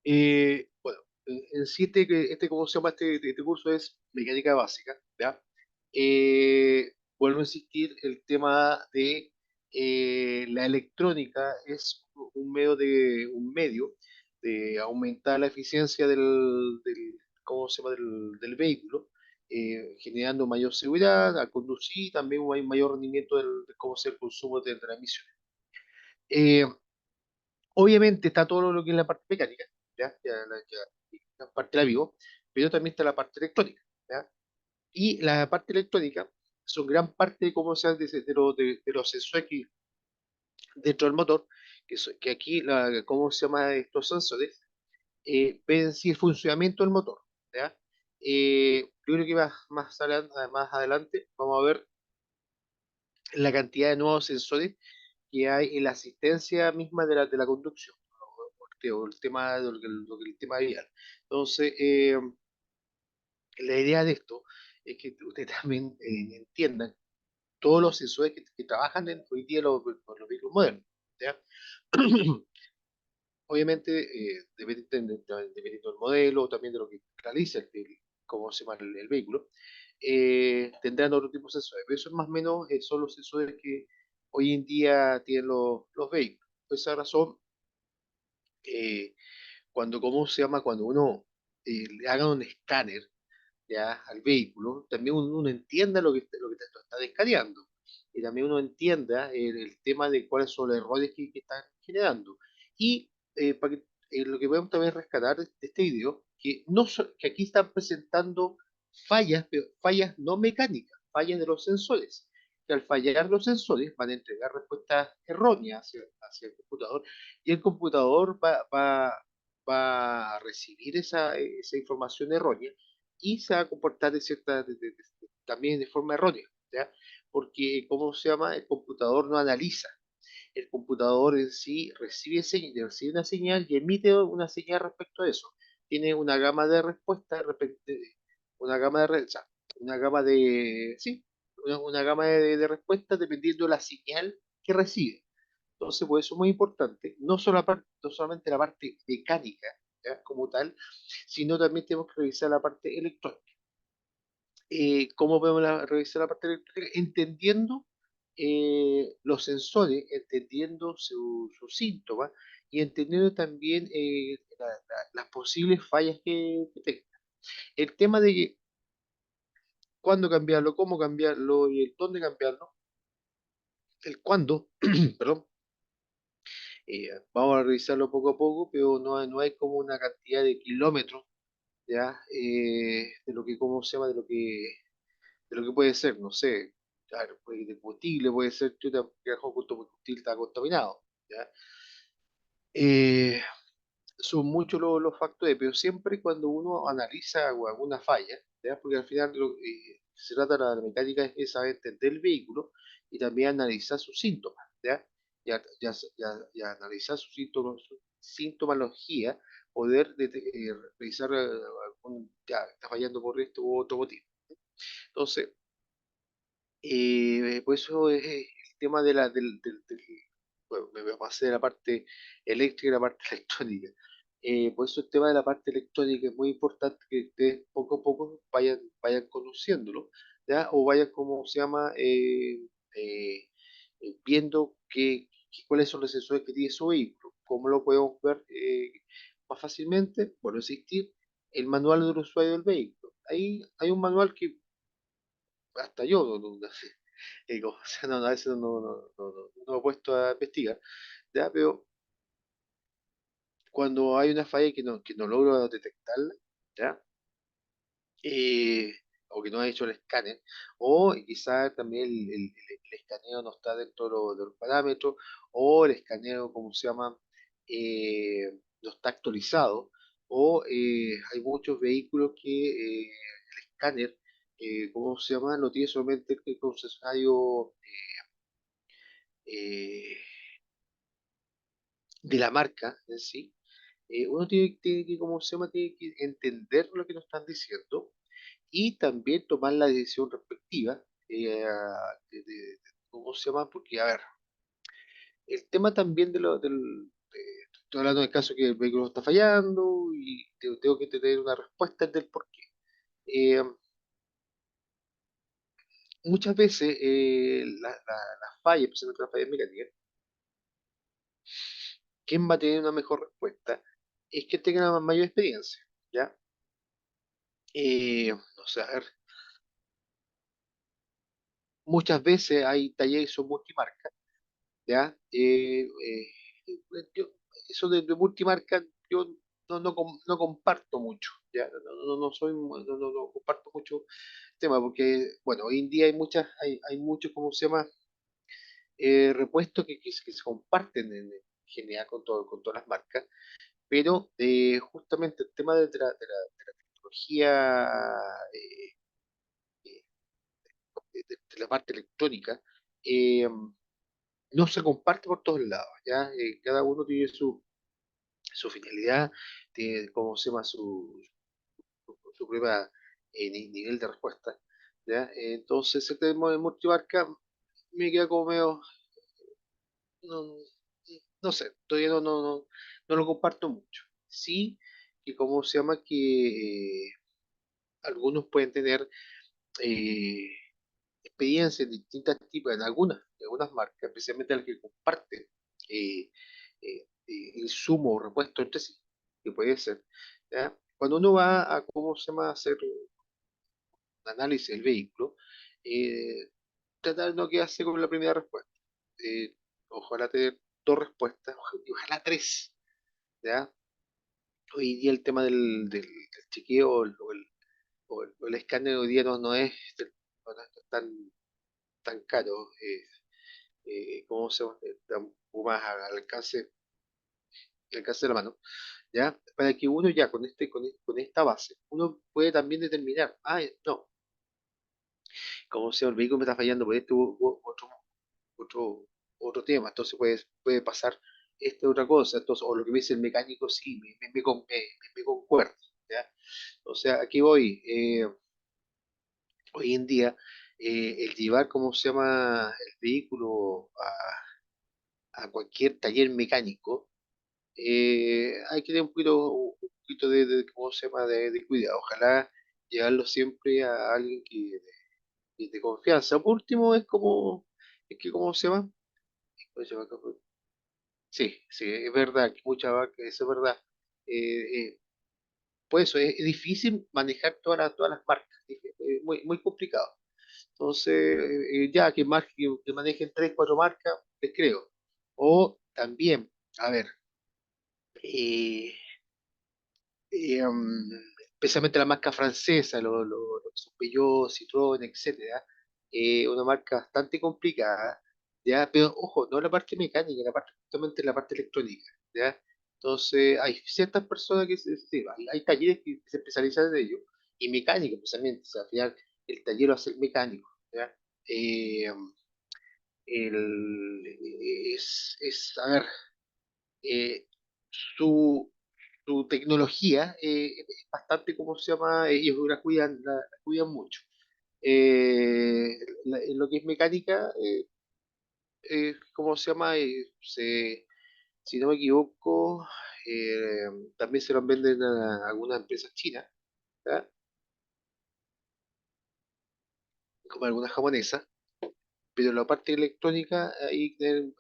Bueno, en sí ¿cómo se llama este curso? Es mecánica básica, ¿ya? Vuelvo a insistir, el tema de la electrónica es un medio de aumentar la eficiencia ¿cómo se llama? Del vehículo, generando mayor seguridad al conducir y también un mayor rendimiento de cómo sea el consumo de transmisión. Eh, Obviamente está todo lo que es la parte mecánica, ¿ya? La parte de la vivo, pero también está la parte electrónica, ¿ya? Y la parte electrónica son gran parte de cómo se hace de los sensores que dentro del motor, que aquí, ¿cómo se llama estos sensores? Ven si el funcionamiento del motor, ¿ya? Yo creo que más adelante vamos a ver la cantidad de nuevos sensores que hay en la asistencia misma de la conducción, o el tema, el tema vial. Entonces, la idea de esto es que ustedes también entiendan todos los sensores que trabajan hoy día con los vehículos modernos, ¿ya? Obviamente, dependiendo del modelo, o también de lo que realiza cómo se llama el vehículo, tendrán otro tipo de sensores. Pero eso es más o menos son los sensores que hoy en día tienen los vehículos. Por esa razón, eh, ¿cómo se llama? Cuando uno le haga un escáner, ya al vehículo, también uno entienda lo que te está descargando y también uno entienda el tema de cuáles son los errores que están generando. Y para que, lo que podemos también rescatar de este video, que aquí están presentando fallas, pero fallas no mecánicas, fallas de los sensores, que al fallar los sensores van a entregar respuestas erróneas hacia el computador y el computador va a recibir esa información errónea y se va a comportar también de forma errónea, ¿ya? Porque, ¿cómo se llama? El computador no analiza. El computador en sí recibe una señal y emite una señal respecto a eso. Tiene una gama de respuestas, una gama o sea, una gama de, sí, una gama de respuestas dependiendo de la señal que recibe. Entonces, pues eso es muy importante, no solamente la parte mecánica, ¿ya? Como tal, sino también tenemos que revisar la parte electrónica. ¿Cómo podemos revisar la parte electrónica? Entendiendo los sensores, entendiendo sus síntomas y entendiendo también las posibles fallas que tenga. El tema de cuándo cambiarlo, cómo cambiarlo y el dónde cambiarlo, el cuándo, perdón, vamos a revisarlo poco a poco, pero no hay como una cantidad de kilómetros, ¿ya? De lo que, ¿cómo se llama? De lo que puede ser, no sé, claro, de combustible, puede ser chuta, que el combustible está contaminado, ¿ya? Eh, Son muchos los factores, pero siempre cuando uno analiza alguna falla, ¿ya? Porque al final se trata de la mecánica es saber entender el vehículo y también analizar sus síntomas, ¿ya? Ya analizar sus síntomas, su sintomología, poder revisar ya está fallando por esto u otro motivo. Entonces, por eso es el tema bueno, me pasé de la parte eléctrica y la parte electrónica. Por eso el tema de la parte electrónica es muy importante que ustedes poco a poco vayan conociéndolo, ¿ya? O vayan, como se llama, eh, viendo cuáles son los sensores que tiene su vehículo. ¿Cómo lo podemos ver más fácilmente? Bueno, existir el manual del usuario del vehículo. Ahí hay un manual que hasta yo no sé, o sea, a veces no me he puesto a investigar, ¿ya? Pero cuando hay una falla que no logro detectarla, ¿ya? Eh, o que no ha hecho el escáner, o quizás también el escaneo no está dentro de los parámetros, o el escaneo, como se llama, no está actualizado, o hay muchos vehículos que el escáner, ¿cómo se llama? Lo tiene solamente el concesionario eh, de la marca en sí. Uno tiene que, ¿cómo se llama? Tiene que entender lo que nos están diciendo y también tomar la decisión respectiva. ¿Cómo se llama? Porque, a ver, el tema también estoy hablando del caso que el vehículo está fallando y tengo que tener una respuesta del por qué. Eh, Muchas veces las fallas, especialmente las fallas mecánicas, quien va a tener una mejor respuesta es que tenga una mayor experiencia, ¿ya? No sé, a ver, muchas veces hay talleres que son multimarcas, ¿ya? Yo- eso de multimarca yo no comparto mucho, ¿ya? No soy, no comparto mucho el tema, porque, bueno, hoy en día hay muchos, ¿cómo se llama? Repuestos que se comparten en general con todas las marcas, pero justamente el tema de la tecnología, eh, eh, de la parte electrónica, eh, no se comparte por todos lados, ¿ya? Cada uno tiene su finalidad, tiene, ¿cómo se llama? Su propia nivel de respuesta, ¿ya? Entonces, el tema de multimarca me queda como medio, no, no sé, todavía no lo comparto mucho. Sí, que cómo se llama que algunos pueden tener eh, experiencia en distintos tipos, en algunas marcas, especialmente las que comparten eh, el sumo o repuesto entre sí, que puede ser. ¿Ya? Cuando uno va a, ¿cómo se llama?, hacer un análisis del vehículo, tratar de no quedarse con la primera respuesta. Eh, Ojalá tener dos respuestas, y ojalá tres. ¿Ya? Hoy día el tema del chequeo o el escáner hoy día no es, no es tan caro. ¿Cómo se llama? Está un poco más al alcance de la mano, ¿ya? Para que uno ya con esta base, uno puede también determinar, no, como se llama, el vehículo me está fallando por este otro, otro tema, entonces puede pasar esta otra cosa, entonces, o lo que me dice el mecánico, sí, me concuerda, ¿ya? O sea, aquí voy, hoy en día, el llevar, ¿cómo se llama?, el vehículo a cualquier taller mecánico, hay que tener un poquito ¿cómo se llama?, de cuidado. Ojalá llevarlo siempre a alguien que de confianza. Por último, es que, ¿cómo se llama? ¿Cómo se llama? Sí, sí, es verdad, que mucha vaca, eso es verdad. Pues eso, es difícil manejar todas las marcas, muy complicado. Entonces, ya que manejen tres, cuatro marcas, les creo. O también, a ver, eh, especialmente la marca francesa, lo que son Peugeot, Citroën, etcétera, una marca bastante complicada, ¿ya? Pero ojo, no la parte mecánica, justamente la parte electrónica, ¿ya? Entonces, hay ciertas personas sí, hay talleres que se especializan en ello, y mecánicos especialmente, o sea, al final el taller va a ser mecánico, ¿ya? Eh, a ver, eh, su, su tecnología es bastante, ¿cómo se llama? Ellos la cuidan mucho. En lo que es mecánica, ¿cómo se llama? Si no me equivoco, también se lo venden a algunas empresas chinas, ¿ya? Como algunas japonesas, pero la parte electrónica hay que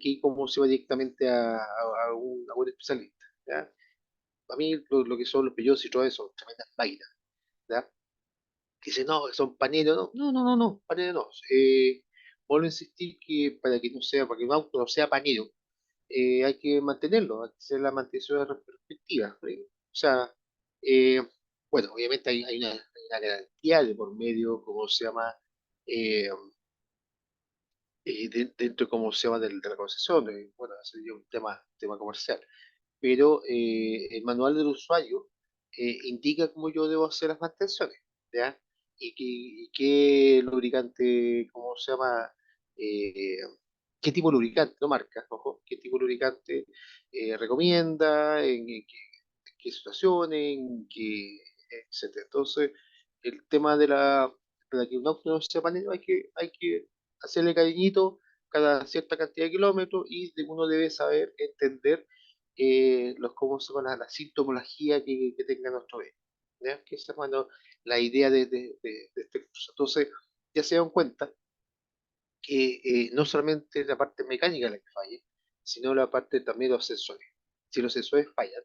ir, como se va, directamente a un especialista, ¿ya? A mí lo que son los Peugeot y todo eso son tremendas máquinas, ¿ya? Dice, no, son paneles, no, paneles no. Vuelvo a insistir que para que un auto no sea panero, hay que mantenerlo, hay que hacer la mantención respectiva. O sea, eh, bueno, obviamente hay una garantía de por medio, ¿cómo se llama? Eh, Dentro, ¿cómo se llama? De la concesión, bueno, ese sería un tema comercial, pero el manual del usuario indica cómo yo debo hacer las mantenciones, ¿ya? Y qué lubricante, ¿cómo se llama? Eh, ¿Qué tipo de lubricante, no marca, ojo, qué tipo de lubricante recomienda, en qué situaciones, etcétera. Entonces, el tema para que un auto no sea panero, hay que hacerle cariñito, cada cierta cantidad de kilómetros y uno debe saber entender cómo se llama la sintomología que tenga nuestro vehículo. ¿Ya? Que esa es la idea de este curso. Entonces, ya se dan cuenta que no solamente la parte mecánica la que falle, sino la parte también de los sensores. Si los sensores fallan,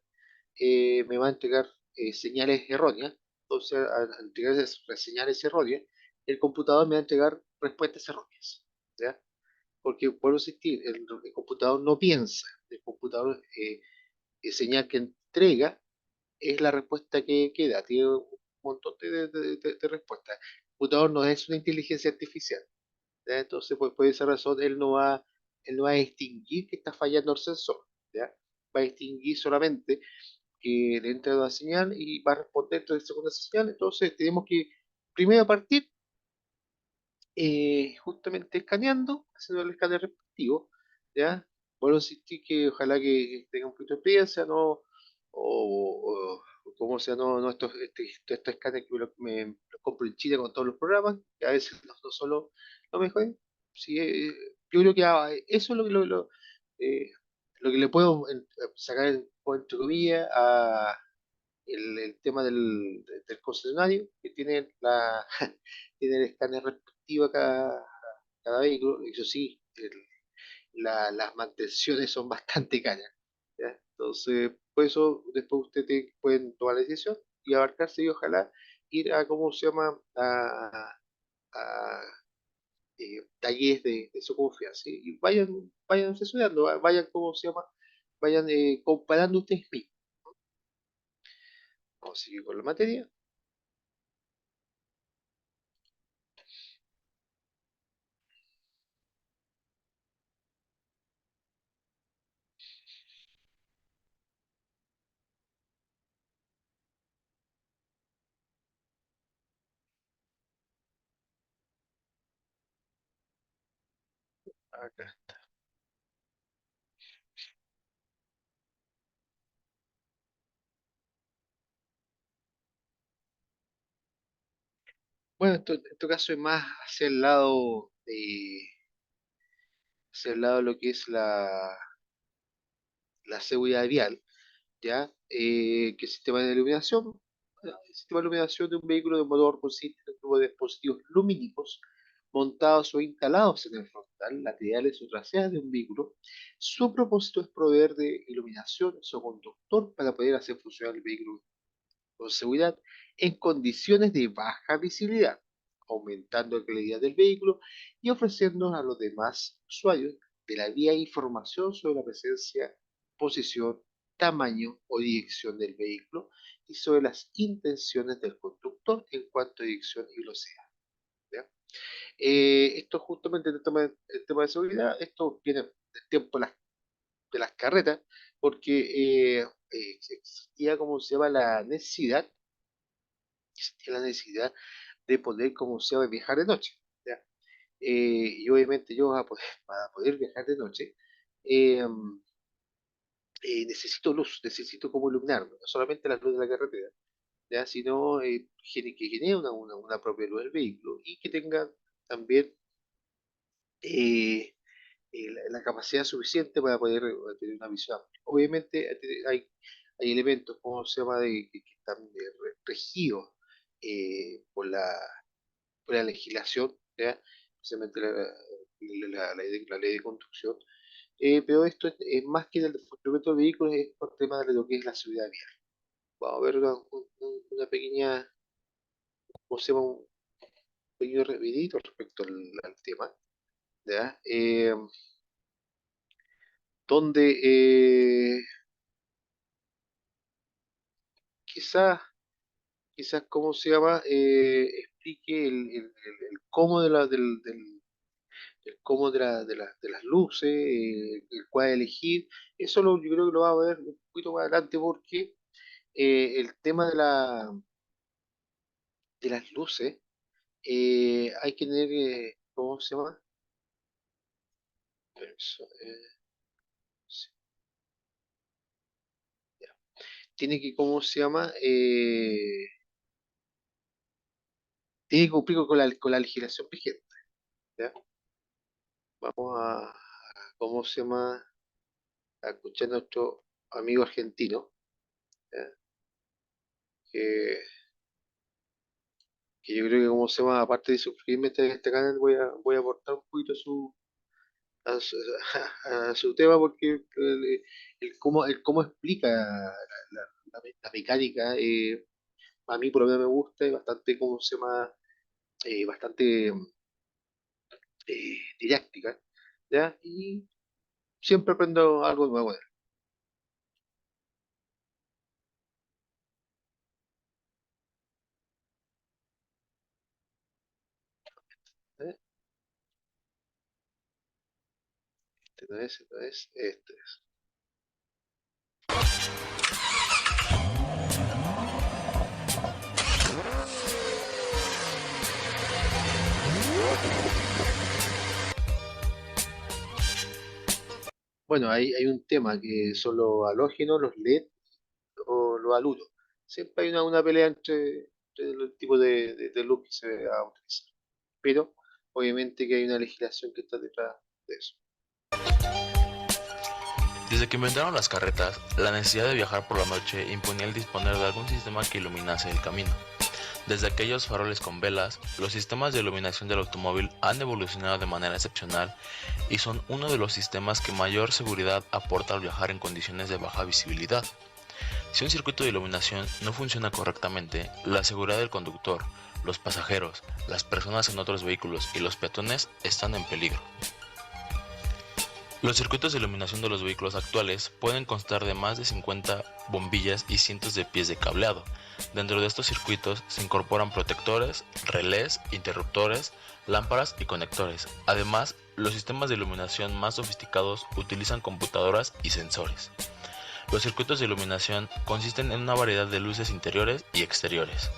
me va a entregar señales erróneas. Entonces, al entregar esas señales erróneas, el computador me va a entregar respuestas erróneas. ¿Ya? Porque, vuelvo a insistir, el computador no piensa. El computador, el señal que entrega es la respuesta que da. Tiene un montón de respuestas. El computador no es una inteligencia artificial. ¿Ya? Entonces, pues, por esa razón, él no va a distinguir que está fallando el sensor. ¿Ya? Va a distinguir solamente que le entra una señal y va a responder de segunda señal. Entonces, tenemos que primero partir justamente escaneando, haciendo el escáner respectivo. ¿Ya? Vuelvo a insistir que ojalá que tenga un poquito de experiencia, ¿no? O como sea, no estos escáneres que los compro en China con todos los programas, que a veces no son lo mejor. Sí, yo creo que eso es eh, lo que le puedo sacar, entre comillas, a el tema del concesionario, que tiene, tiene el escáner respectivo a cada vehículo. Eso sí, las mantenciones son bastante caras. ¿Ya? Entonces, por eso después ustedes pueden tomar la decisión y abarcarse y ojalá ir a, ¿cómo se llama? A talleres de su confianza. Y vayan asesorando, vayan, ¿cómo se llama? Vayan comparando ustedes mismos. Vamos a seguir con la materia. Acá. Bueno, en tu caso es más hacia el lado de lo que es la seguridad vial, ¿ya? Que el sistema de iluminación. El sistema de iluminación de un vehículo de motor consiste en un grupo de dispositivos lumínicos montados o instalados en el frontal, laterales o traseras de un vehículo. Su propósito es proveer de iluminación a su conductor para poder hacer funcionar el vehículo con seguridad en condiciones de baja visibilidad, aumentando la calidad del vehículo y ofreciendo a los demás usuarios de la vía información sobre la presencia, posición, tamaño o dirección del vehículo y sobre las intenciones del conductor en cuanto a dirección y velocidad. ¿Ya? Esto justamente el tema de seguridad, esto viene del tiempo de las carretas, porque existía, como se llama, existía la necesidad de poder, como se llama, viajar de noche. ¿Ya? Y obviamente yo para poder viajar de noche, eh, necesito luz, necesito como iluminarme, no solamente la luz de la carretera, ¿ya? Sino que genere una propia luz del vehículo y que tenga también eh, la capacidad suficiente para poder tener una visión amplia. Obviamente hay elementos, como se llama, que están regidos por la legislación, ¿ya? Especialmente la ley de construcción. Pero esto es más que el funcionamiento de vehículos, es por tema de lo que es la seguridad vial. Vamos a ver una pequeña, ¿cómo se llama? Un pequeño rapidito respecto al tema, ¿ya? Donde quizás, ¿cómo se llama? Explique el cómo el cómo de las luces, el cuál elegir. Eso yo creo que lo vamos a ver un poquito más adelante porque el tema de las luces, hay que tener, ¿cómo se llama? Permiso, sí, ya. Tiene que, ¿cómo se llama? Tiene que cumplir con la legislación vigente, ¿ya? vamos ¿cómo se llama? A escuchar a nuestro amigo argentino, ¿ya? Que, que yo creo que, ¿cómo se llama? Aparte de suscribirme a este canal, voy a aportar un poquito a su, a su tema, porque el cómo explica la mecánica, a mí por lo menos me gusta, y bastante, ¿cómo se llama? Bastante didáctica, ¿ya? Y siempre aprendo algo nuevo de él, ¿eh? Este no es, este es. Bueno, hay un tema que son los halógenos, los LED o los haluros. Siempre hay una pelea entre los tipos de luz que se va a utilizar. Pero obviamente que hay una legislación que está detrás de eso. Desde que inventaron las carretas, la necesidad de viajar por la noche imponía el disponer de algún sistema que iluminase el camino. Desde aquellos faroles con velas, los sistemas de iluminación del automóvil han evolucionado de manera excepcional y son uno de los sistemas que mayor seguridad aporta al viajar en condiciones de baja visibilidad. Si un circuito de iluminación no funciona correctamente, la seguridad del conductor, los pasajeros, las personas en otros vehículos y los peatones están en peligro. Los circuitos de iluminación de los vehículos actuales pueden constar de más de 50 bombillas y cientos de pies de cableado. Dentro de estos circuitos se incorporan protectores, relés, interruptores, lámparas y conectores. Además, los sistemas de iluminación más sofisticados utilizan computadoras y sensores. Los circuitos de iluminación consisten en una variedad de luces interiores y exteriores,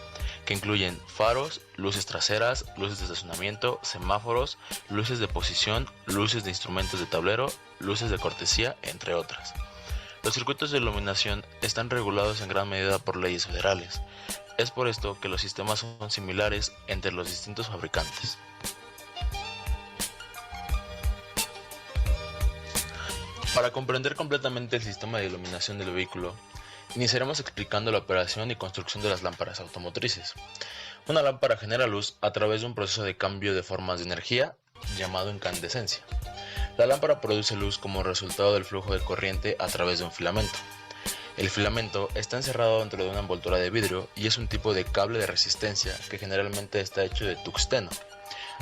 que incluyen faros, luces traseras, luces de estacionamiento, semáforos, luces de posición, luces de instrumentos de tablero, luces de cortesía, entre otras. Los circuitos de iluminación están regulados en gran medida por leyes federales. Es por esto que los sistemas son similares entre los distintos fabricantes. Para comprender completamente el sistema de iluminación del vehículo, iniciaremos explicando la operación y construcción de las lámparas automotrices. Una lámpara genera luz a través de un proceso de cambio de formas de energía llamado incandescencia. La lámpara produce luz como resultado del flujo de corriente a través de un filamento. El filamento está encerrado dentro de una envoltura de vidrio y es un tipo de cable de resistencia que generalmente está hecho de tuxteno.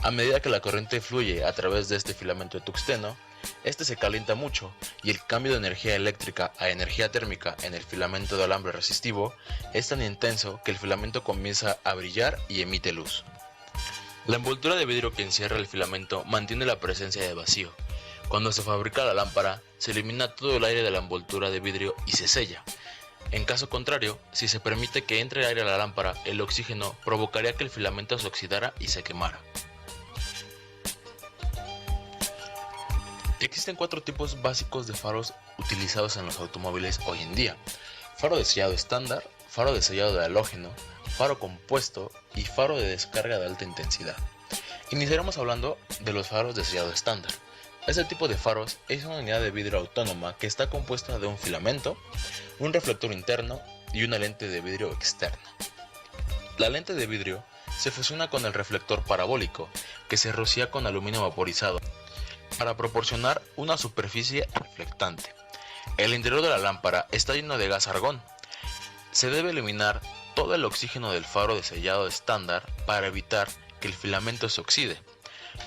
A medida que la corriente fluye a través de este filamento de tuxteno, este se calienta mucho y el cambio de energía eléctrica a energía térmica en el filamento de alambre resistivo es tan intenso que el filamento comienza a brillar y emite luz. La envoltura de vidrio que encierra el filamento mantiene la presencia de vacío. Cuando se fabrica la lámpara, se elimina todo el aire de la envoltura de vidrio y se sella. En caso contrario, si se permite que entre aire a la lámpara, el oxígeno provocaría que el filamento se oxidara y se quemara. Existen 4 tipos básicos de faros utilizados en los automóviles hoy en día: faro de sellado estándar, faro de sellado de halógeno, faro compuesto y faro de descarga de alta intensidad. Iniciaremos hablando de los faros de sellado estándar. Este tipo de faros es una unidad de vidrio autónoma que está compuesta de un filamento, un reflector interno y una lente de vidrio externa. La lente de vidrio se fusiona con el reflector parabólico, que se rocía con aluminio vaporizado para proporcionar una superficie reflectante. El interior de la lámpara está lleno de gas argón. Se debe eliminar todo el oxígeno del faro de sellado estándar para evitar que el filamento se oxide.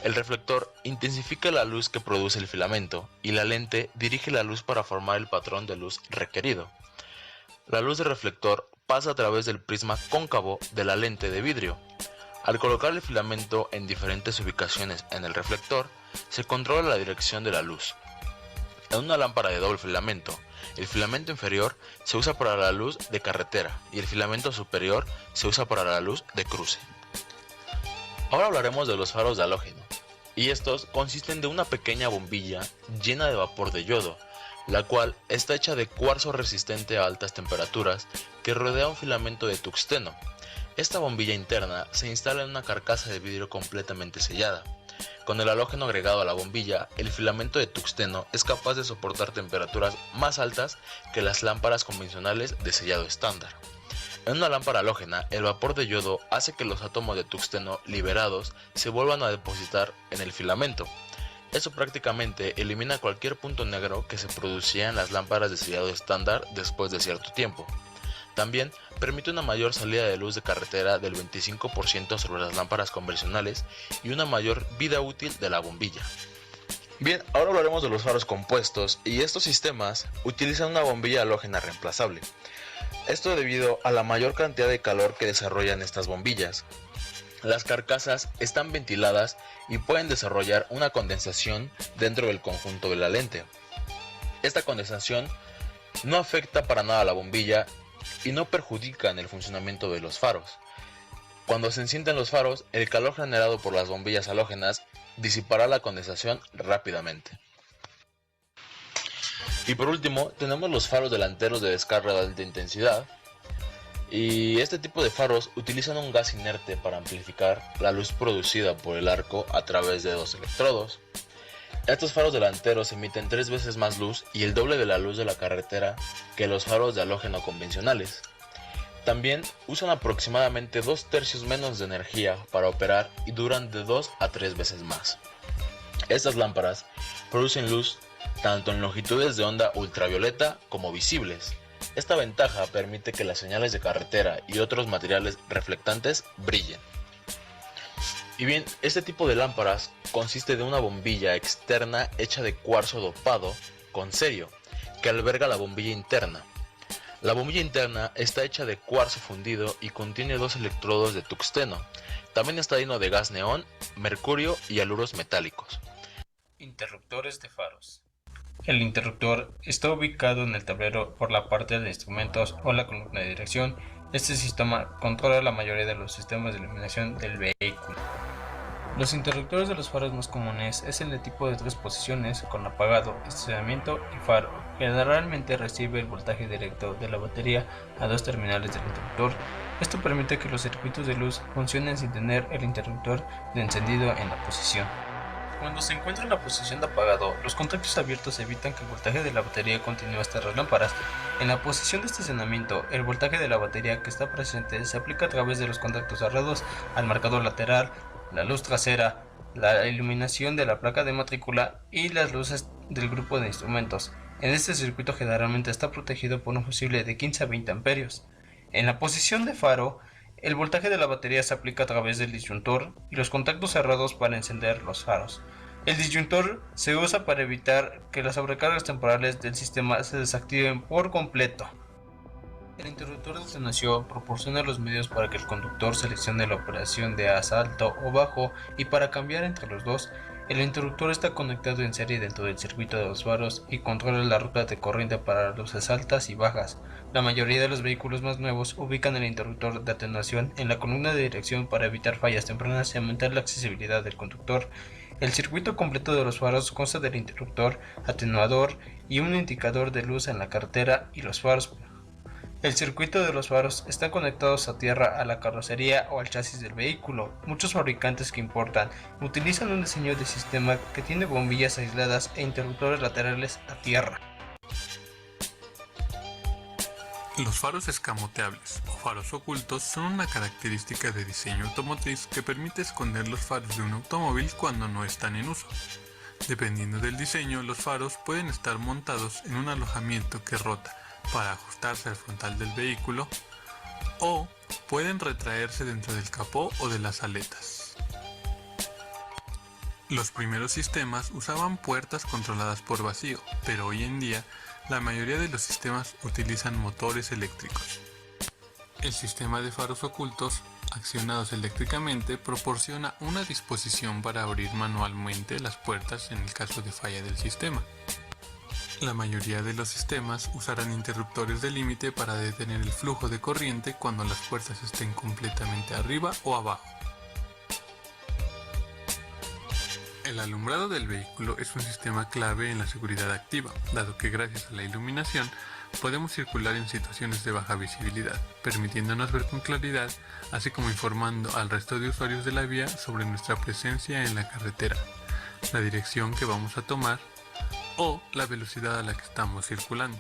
El reflector intensifica la luz que produce el filamento y la lente dirige la luz para formar el patrón de luz requerido. La luz del reflector pasa a través del prisma cóncavo de la lente de vidrio. Al colocar el filamento en diferentes ubicaciones en el reflector, se controla la dirección de la luz. En una lámpara de doble filamento, el filamento inferior se usa para la luz de carretera y el filamento superior se usa para la luz de cruce. Ahora hablaremos de los faros de halógeno, y estos consisten de una pequeña bombilla llena de vapor de yodo, la cual está hecha de cuarzo resistente a altas temperaturas que rodea un filamento de tuxteno. Esta bombilla interna se instala en una carcasa de vidrio completamente sellada. Con el halógeno agregado a la bombilla, el filamento de tungsteno es capaz de soportar temperaturas más altas que las lámparas convencionales de sellado estándar. En una lámpara halógena, el vapor de yodo hace que los átomos de tungsteno liberados se vuelvan a depositar en el filamento. Eso prácticamente elimina cualquier punto negro que se producía en las lámparas de sellado estándar después de cierto tiempo. También permite una mayor salida de luz de carretera del 25% sobre las lámparas convencionales y una mayor vida útil de la bombilla. Bien, ahora hablaremos de los faros compuestos, y estos sistemas utilizan una bombilla halógena reemplazable. Esto debido a la mayor cantidad de calor que desarrollan estas bombillas. Las carcasas están ventiladas y pueden desarrollar una condensación dentro del conjunto de la lente. Esta condensación no afecta para nada a la bombilla y no perjudica en el funcionamiento de los faros. Cuando se encienden los faros, el calor generado por las bombillas halógenas disipará la condensación rápidamente. Y por último, tenemos los faros delanteros de descarga de alta intensidad. Y este tipo de faros utilizan un gas inerte para amplificar la luz producida por el arco a través de dos electrodos. Estos faros delanteros emiten 3 veces más luz y el doble de la luz de la carretera que los faros de halógeno convencionales. También usan aproximadamente 2/3 menos de energía para operar y duran de 2 a 3 veces más. Estas lámparas producen luz tanto en longitudes de onda ultravioleta como visibles. Esta ventaja permite que las señales de carretera y otros materiales reflectantes brillen. Y bien, este tipo de lámparas consiste de una bombilla externa hecha de cuarzo dopado con cerio, que alberga la bombilla interna. La bombilla interna está hecha de cuarzo fundido y contiene 2 electrodos de tungsteno. También está lleno de gas neón, mercurio y haluros metálicos. Interruptores de faros. El interruptor está ubicado en el tablero por la parte de instrumentos o la columna de dirección. Este sistema controla la mayoría de los sistemas de iluminación del vehículo. Los interruptores de los faros más comunes es el de tipo de 3 posiciones con apagado, estacionamiento y faro. Generalmente recibe el voltaje directo de la batería a 2 terminales del interruptor. Esto permite que los circuitos de luz funcionen sin tener el interruptor de encendido en la posición. Cuando se encuentra en la posición de apagado, los contactos abiertos evitan que el voltaje de la batería continúe hasta las lámparas. En la posición de estacionamiento, el voltaje de la batería que está presente se aplica a través de los contactos cerrados al marcador lateral, la luz trasera, la iluminación de la placa de matrícula y las luces del grupo de instrumentos. En este circuito generalmente está protegido por un fusible de 15 a 20 amperios. En la posición de faro, el voltaje de la batería se aplica a través del disyuntor y los contactos cerrados para encender los faros. El disyuntor se usa para evitar que las sobrecargas temporales del sistema se desactiven por completo. El interruptor de atenuación proporciona los medios para que el conductor seleccione la operación de alto o bajo, y para cambiar entre los dos, el interruptor está conectado en serie dentro del circuito de los faros y controla la ruta de corriente para luces altas y bajas. La mayoría de los vehículos más nuevos ubican el interruptor de atenuación en la columna de dirección para evitar fallas tempranas y aumentar la accesibilidad del conductor. El circuito completo de los faros consta del interruptor, atenuador y un indicador de luz en la carretera y los faros. El circuito de los faros están conectados a tierra a la carrocería o al chasis del vehículo. Muchos fabricantes que importan utilizan un diseño de sistema que tiene bombillas aisladas e interruptores laterales a tierra. Los faros escamoteables o faros ocultos son una característica de diseño automotriz que permite esconder los faros de un automóvil cuando no están en uso. Dependiendo del diseño, los faros pueden estar montados en un alojamiento que rota para ajustarse al frontal del vehículo, o pueden retraerse dentro del capó o de las aletas. Los primeros sistemas usaban puertas controladas por vacío, pero hoy en día la mayoría de los sistemas utilizan motores eléctricos. El sistema de faros ocultos, accionados eléctricamente, proporciona una disposición para abrir manualmente las puertas en el caso de falla del sistema. La mayoría de los sistemas usarán interruptores de límite para detener el flujo de corriente cuando las puertas estén completamente arriba o abajo. El alumbrado del vehículo es un sistema clave en la seguridad activa, dado que gracias a la iluminación podemos circular en situaciones de baja visibilidad, permitiéndonos ver con claridad, así como informando al resto de usuarios de la vía sobre nuestra presencia en la carretera, la dirección que vamos a tomar o la velocidad a la que estamos circulando.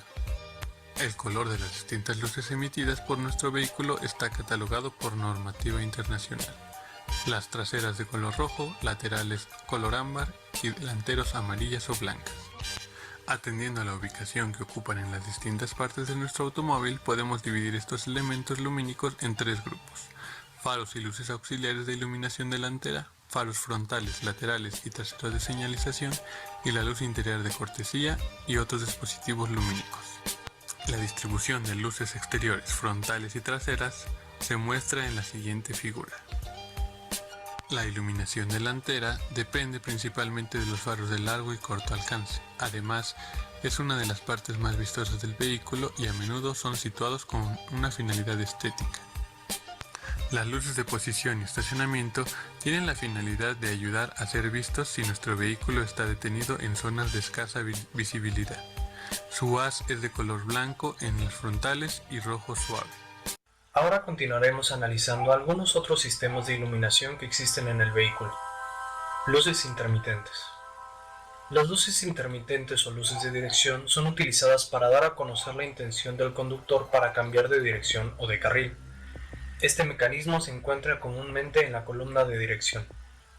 El color de las distintas luces emitidas por nuestro vehículo está catalogado por normativa internacional. Las traseras de color rojo, laterales color ámbar y delanteros amarillas o blancas. Atendiendo a la ubicación que ocupan en las distintas partes de nuestro automóvil, podemos dividir estos elementos lumínicos en 3 grupos: faros y luces auxiliares de iluminación delantera, faros frontales, laterales y traseros de señalización, y la luz interior de cortesía y otros dispositivos lumínicos. La distribución de luces exteriores, frontales y traseras se muestra en la siguiente figura. La iluminación delantera depende principalmente de los faros de largo y corto alcance. Además, es una de las partes más vistosas del vehículo y a menudo son situados con una finalidad estética. Las luces de posición y estacionamiento tienen la finalidad de ayudar a ser vistos si nuestro vehículo está detenido en zonas de escasa visibilidad. Su haz es de color blanco en las frontales y rojo suave. Ahora continuaremos analizando algunos otros sistemas de iluminación que existen en el vehículo. Luces intermitentes. Las luces intermitentes o luces de dirección son utilizadas para dar a conocer la intención del conductor para cambiar de dirección o de carril. Este mecanismo se encuentra comúnmente en la columna de dirección.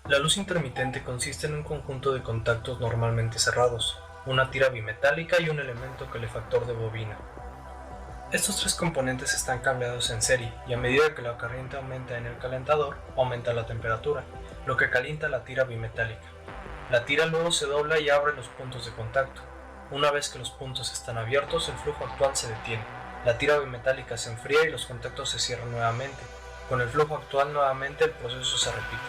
La luz intermitente consiste en un conjunto de contactos normalmente cerrados, una tira bimetálica y un elemento calefactor de bobina. Estos 3 componentes están cableados en serie y a medida que la corriente aumenta en el calentador, aumenta la temperatura, lo que calienta la tira bimetálica. La tira luego se dobla y abre los puntos de contacto. Una vez que los puntos están abiertos, el flujo actual se detiene. La tira bimetálica se enfría y los contactos se cierran nuevamente. Con el flujo actual nuevamente el proceso se repite.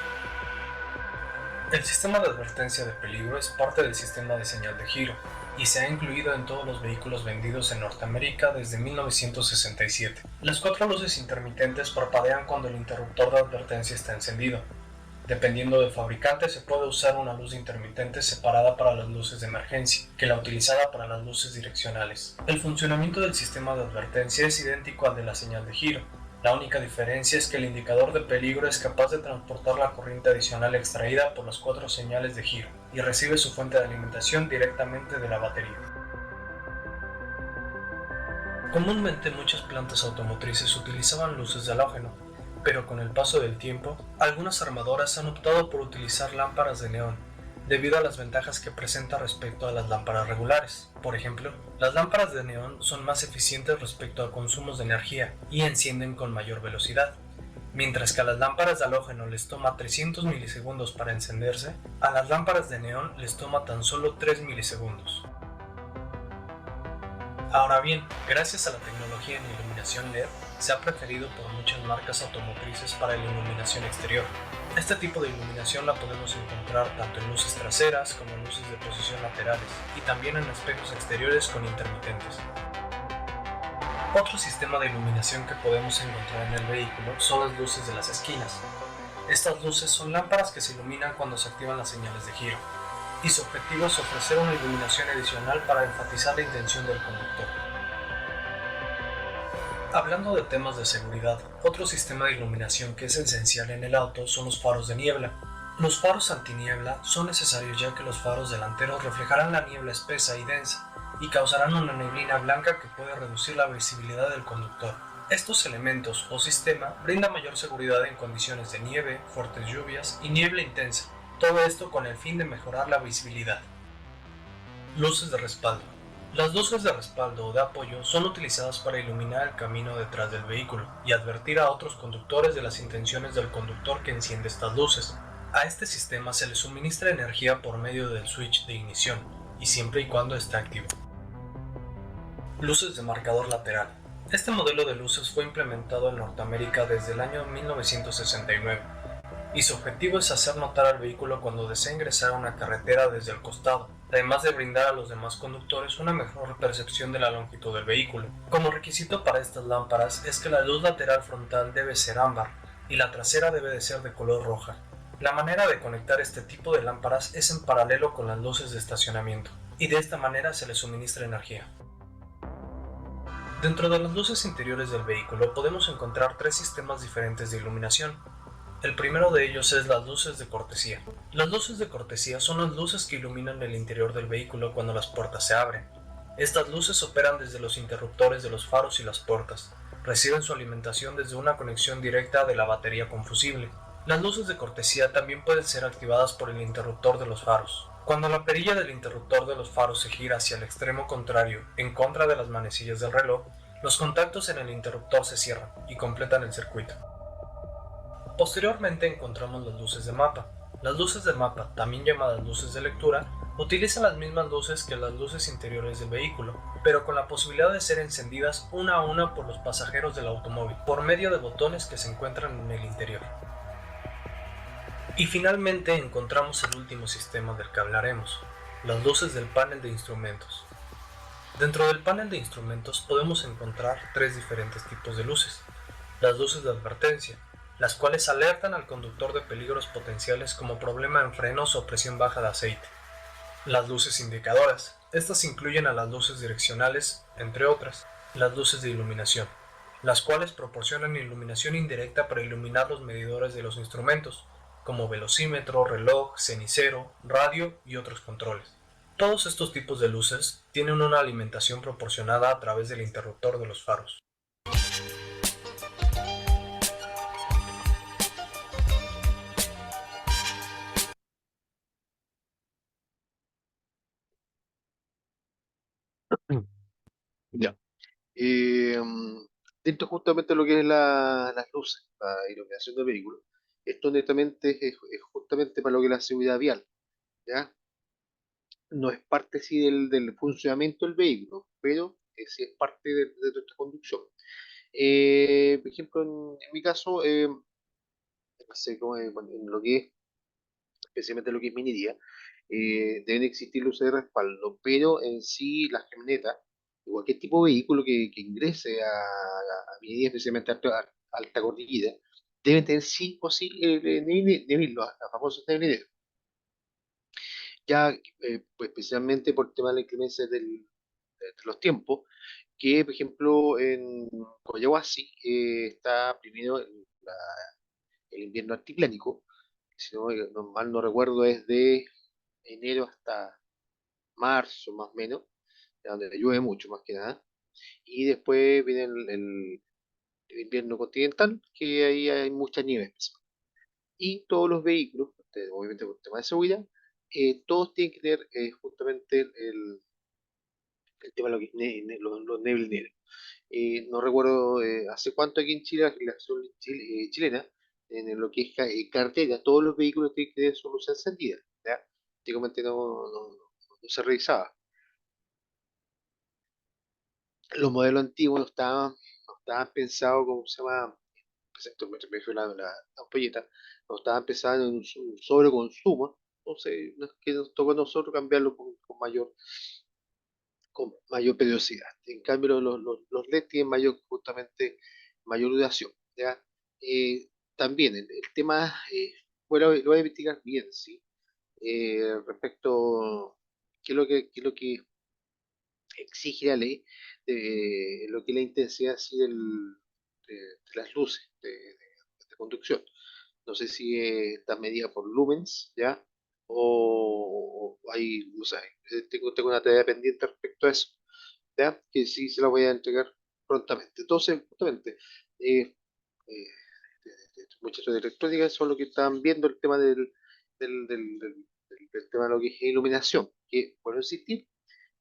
El sistema de advertencia de peligro es parte del sistema de señal de giro y se ha incluido en todos los vehículos vendidos en Norteamérica desde 1967. Las 4 luces intermitentes parpadean cuando el interruptor de advertencia está encendido. Dependiendo del fabricante, se puede usar una luz intermitente separada para las luces de emergencia que la utilizada para las luces direccionales. El funcionamiento del sistema de advertencia es idéntico al de la señal de giro. La única diferencia es que el indicador de peligro es capaz de transportar la corriente adicional extraída por las 4 señales de giro y recibe su fuente de alimentación directamente de la batería. Comúnmente muchas plantas automotrices utilizaban luces de halógeno, pero con el paso del tiempo, algunas armadoras han optado por utilizar lámparas de neón, debido a las ventajas que presenta respecto a las lámparas regulares. Por ejemplo, las lámparas de neón son más eficientes respecto a consumos de energía y encienden con mayor velocidad. Mientras que a las lámparas de halógeno les toma 300 milisegundos para encenderse, a las lámparas de neón les toma tan solo 3 milisegundos. Ahora bien, gracias a la tecnología en iluminación LED, se ha preferido por muchas marcas automotrices para la iluminación exterior. Este tipo de iluminación la podemos encontrar tanto en luces traseras como en luces de posición laterales y también en espejos exteriores con intermitentes. Otro sistema de iluminación que podemos encontrar en el vehículo son las luces de las esquinas. Estas luces son lámparas que se iluminan cuando se activan las señales de giro, y su objetivo es ofrecer una iluminación adicional para enfatizar la intención del conductor. Hablando de temas de seguridad, otro sistema de iluminación que es esencial en el auto son los faros de niebla. Los faros antiniebla son necesarios ya que los faros delanteros reflejarán la niebla espesa y densa y causarán una neblina blanca que puede reducir la visibilidad del conductor. Estos elementos o sistema brindan mayor seguridad en condiciones de nieve, fuertes lluvias y niebla intensa, todo esto con el fin de mejorar la visibilidad. Luces de respaldo. Las luces de respaldo o de apoyo son utilizadas para iluminar el camino detrás del vehículo y advertir a otros conductores de las intenciones del conductor que enciende estas luces. A este sistema se le suministra energía por medio del switch de ignición y siempre y cuando esté activo. Luces de marcador lateral. Este modelo de luces fue implementado en Norteamérica desde el año 1969 y su objetivo es hacer notar al vehículo cuando desea ingresar a una carretera desde el costado, además de brindar a los demás conductores una mejor percepción de la longitud del vehículo. Como requisito para estas lámparas es que la luz lateral frontal debe ser ámbar y la trasera debe de ser de color roja. La manera de conectar este tipo de lámparas es en paralelo con las luces de estacionamiento, y de esta manera se les suministra energía. Dentro de las luces interiores del vehículo podemos encontrar tres sistemas diferentes de iluminación. El primero de ellos es las luces de cortesía. Las luces de cortesía son las luces que iluminan el interior del vehículo cuando las puertas se abren. Estas luces operan desde los interruptores de los faros y las puertas. Reciben su alimentación desde una conexión directa de la batería con fusible. Las luces de cortesía también pueden ser activadas por el interruptor de los faros. Cuando la perilla del interruptor de los faros se gira hacia el extremo contrario, en contra de las manecillas del reloj, los contactos en el interruptor se cierran y completan el circuito. Posteriormente encontramos las luces de mapa. Las luces de mapa, también llamadas luces de lectura, utilizan las mismas luces que las luces interiores del vehículo, pero con la posibilidad de ser encendidas una a una por los pasajeros del automóvil, por medio de botones que se encuentran en el interior. Y finalmente encontramos el último sistema del que hablaremos, las luces del panel de instrumentos. Dentro del panel de instrumentos podemos encontrar tres diferentes tipos de luces. Las luces de advertencia, las cuales alertan al conductor de peligros potenciales como problema en frenos o presión baja de aceite. Las luces indicadoras, estas incluyen a las luces direccionales, entre otras. Las luces de iluminación, las cuales proporcionan iluminación indirecta para iluminar los medidores de los instrumentos, como velocímetro, reloj, cenicero, radio y otros controles. Todos estos tipos de luces tienen una alimentación proporcionada a través del interruptor de los faros. Ya. Dentro justamente de lo que es las luces, la iluminación del vehículo, esto netamente es justamente para lo que es la seguridad vial, ¿ya? No es parte sí del funcionamiento del vehículo, pero sí es parte de nuestra conducción. Por ejemplo, en mi caso, no sé cómo, bueno, en lo que es, especialmente lo que es minería, deben existir luces de respaldo, pero en sí las camionetas, o cualquier tipo de vehículo que ingrese a minería, especialmente a alta cordillera, deben tener sí o sí las famosas neblineras. Ya, pues especialmente por el tema de la inclemencia de los tiempos, que por ejemplo en Coyahuasi está primero el invierno anticiclónico, si mal no recuerdo es de enero hasta marzo más o menos, donde llueve mucho más que nada, y después viene el invierno continental, que ahí hay mucha nieve. Y todos los vehículos, obviamente por tema de seguridad, todos tienen que tener justamente el tema de lo que es los neblineros. No recuerdo hace cuánto aquí en Chile, la legislación chilena, en lo que es carretera, todos los vehículos tienen que tener su luz encendida. ¿Ya? Antiguamente no se revisaba. Los modelos antiguos no estaban pensados, como se llama, excepto me refiero a la ampolleta, no estaban pensados en un sobreconsumo. Entonces, no es que nos tocó a nosotros cambiarlo con mayor periodicidad. En cambio, los LED tienen justamente mayor duración. ¿Ya? También el tema, bueno, lo voy a investigar bien, ¿sí? Respecto a qué es lo que exige la ley, lo que es la intensidad así de las luces de conducción. No sé si está medida por lumens, ¿ya? O hay, no sé, tengo una tarea pendiente respecto a eso, ¿ya? Que sí se la voy a entregar prontamente. Entonces, justamente, eh, eh, muchachos de electrónica son los que están viendo el tema del tema de lo que es iluminación, que, por insistir,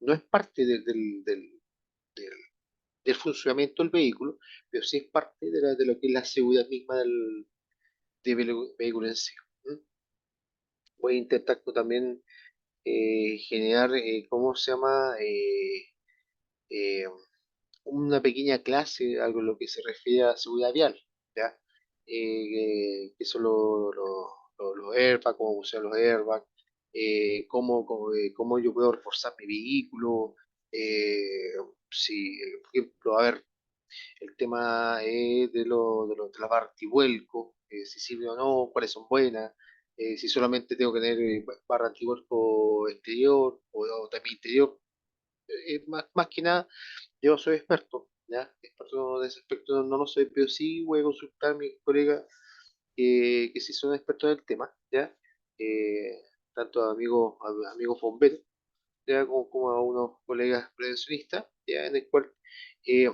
no es parte del- del funcionamiento del vehículo, pero sí es parte de lo que es la seguridad misma del vehículo en sí. ¿Mm? Voy a intentar también generar, ¿cómo se llama? Eh, una pequeña clase, algo en lo que se refiere a seguridad vial, ¿ya? Que son los airbags, cómo funcionan los airbags, cómo yo puedo reforzar mi vehículo, eh, si, por ejemplo, a ver, el tema de las barras antivuelco, si sirve o no, cuáles son buenas, Si solamente tengo que tener barra anticuerpo exterior o también interior, más que nada, yo soy experto, ¿ya? Experto de ese aspecto no lo soy, pero sí voy a consultar a mis colegas que sí son expertos en el tema, ¿ya? Tanto amigos bomberos, ¿ya? Como a unos colegas prevencionistas, ¿ya? En el cual eh,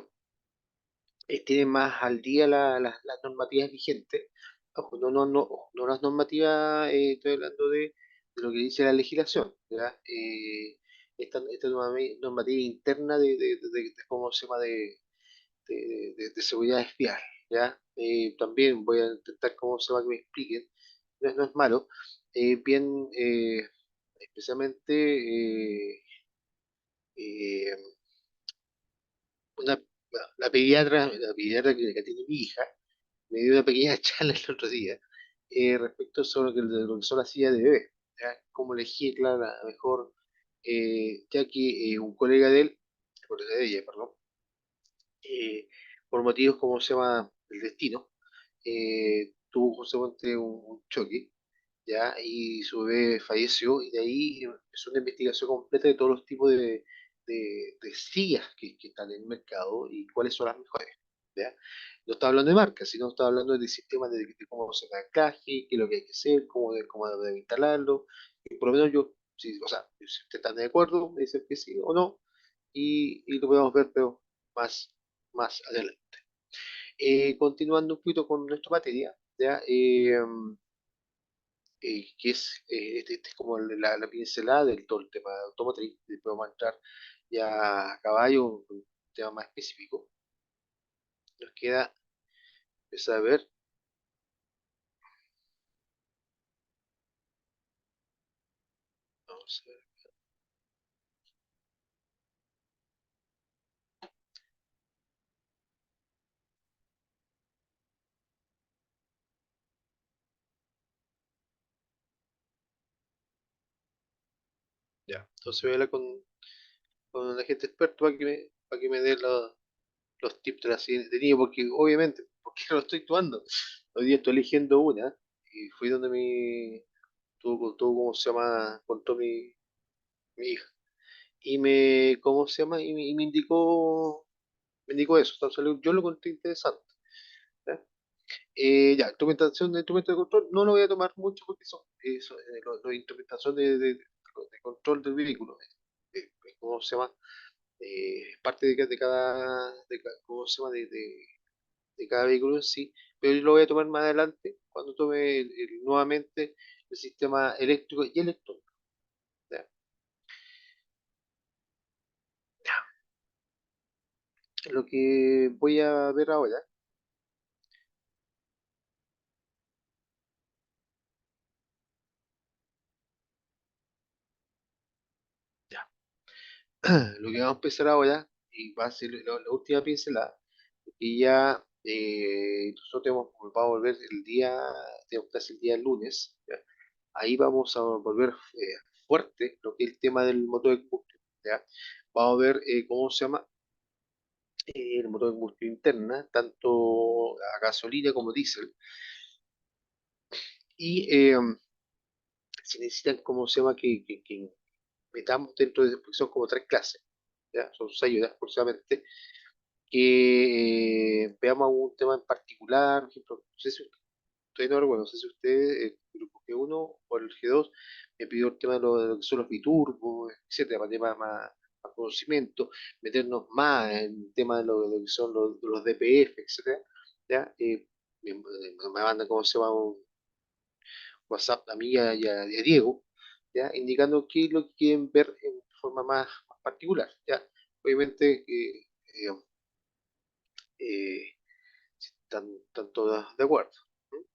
tienen más al día las normativas vigentes. Ojo, no las normativas, estoy hablando de lo que dice la legislación, ¿ya? Esta normativa interna de cómo se llama de seguridad vial, ¿ya? También voy a intentar cómo se llama que me expliquen, no es malo, bien, especialmente eh, una, bueno, la pediatra que tiene mi hija, me dio una pequeña charla el otro día respecto sobre lo que son las sillas de bebé, ¿ya? Cómo elegirla la mejor, ya que un colega de ella, perdón, por motivos como se llama el destino, tuvo justamente un choque, ¿ya? Y su bebé falleció, y de ahí empezó una investigación completa de todos los tipos de sillas que están en el mercado y cuáles son las mejores, ¿ya? No está hablando de marcas, sino está hablando del sistema de cómo se anclaje, qué es lo que hay que hacer, cómo debe instalarlo, y por lo menos yo, si, o sea, si ustedes están de acuerdo, me dicen que sí o no, y lo podemos ver, pero más, más adelante. Continuando un poquito con nuestra materia, ¿ya? Que es, este es como la pincelada del todo el tema de automotriz. Después vamos a entrar ya a caballo, un tema más específico. Nos queda empezar a ver, vamos a ver, ya. Entonces voy a hablar con un agente experto para que me dé los tips de la siguiente niño, porque obviamente, porque no estoy tomando. Hoy día estoy eligiendo una, y fui donde tuvo, ¿cómo se llama? Contó mi hija. ¿Cómo se llama? Y me indicó eso. Entonces yo lo encontré interesante. ¿Ya? Ya, instrumentación de instrumentos de control, no lo voy a tomar mucho porque instrumentación de control del vehículo. ¿Cómo se llama? Parte ¿cómo se llama? De cada vehículo en sí, pero yo lo voy a tomar más adelante cuando tome nuevamente el sistema eléctrico y electrónico. ¿Ya? Lo que voy a ver ahora, ya. Lo que vamos a empezar ahora, y va a ser la última pincelada, y ya nosotros vamos a volver tenemos clase el día lunes, ¿ya? Ahí vamos a volver fuerte lo que es el tema del motor de combustión, ¿ya? Vamos a ver cómo se llama el motor de combustión interna, tanto a gasolina como diésel, y si necesitan, cómo se llama, que metamos dentro de, porque son como tres clases, ¿ya? Son 6 aproximadamente, que veamos algún tema en particular, por ejemplo, no sé si usted, no recuerdo, no sé si usted, el grupo G1 o el G2, me pidió el tema de lo que son los biturbos, etcétera, para temas más conocimiento, meternos más en el tema de lo que son los DPF, etcétera, ¿ya? Me manda, ¿cómo se llama? Un WhatsApp a mí y a Diego, ¿ya? Indicando qué es lo que quieren ver en forma más particular, ¿ya? Obviamente, eh, están todas de acuerdo. ¿Mm?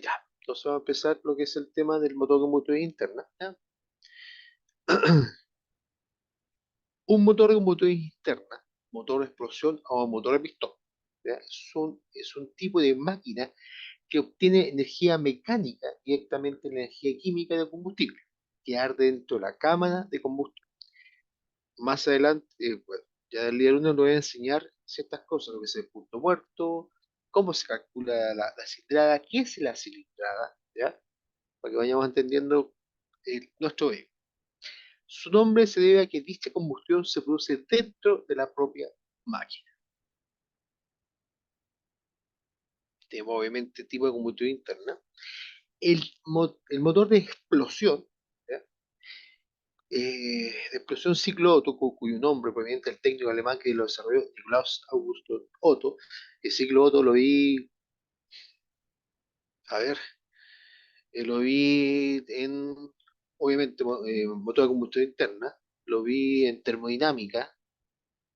Ya, entonces vamos a empezar lo que es el tema del motor con combustión interna, ¿ya? Un motor de combustión interna, motor de explosión o motor de pistón, ¿ya? Es un tipo de máquina que obtiene energía mecánica directamente de la energía química del combustible, que arde dentro de la cámara de combustión. Más adelante, bueno, ya el día lunes nos voy a enseñar ciertas cosas, lo que es el punto muerto, cómo se calcula la cilindrada, qué es la cilindrada, ¿ya? Para que vayamos entendiendo nuestro vehículo. Su nombre se debe a que dicha combustión se produce dentro de la propia máquina. Tenemos obviamente tipo de combustión interna. El motor de explosión, ¿ya? De explosión ciclo Otto, cuyo nombre proviene del técnico alemán que lo desarrolló, Nikolaus August Otto. El ciclo Otto lo vi, a ver, lo vi en, obviamente, motor de combustión interna, lo vi en termodinámica,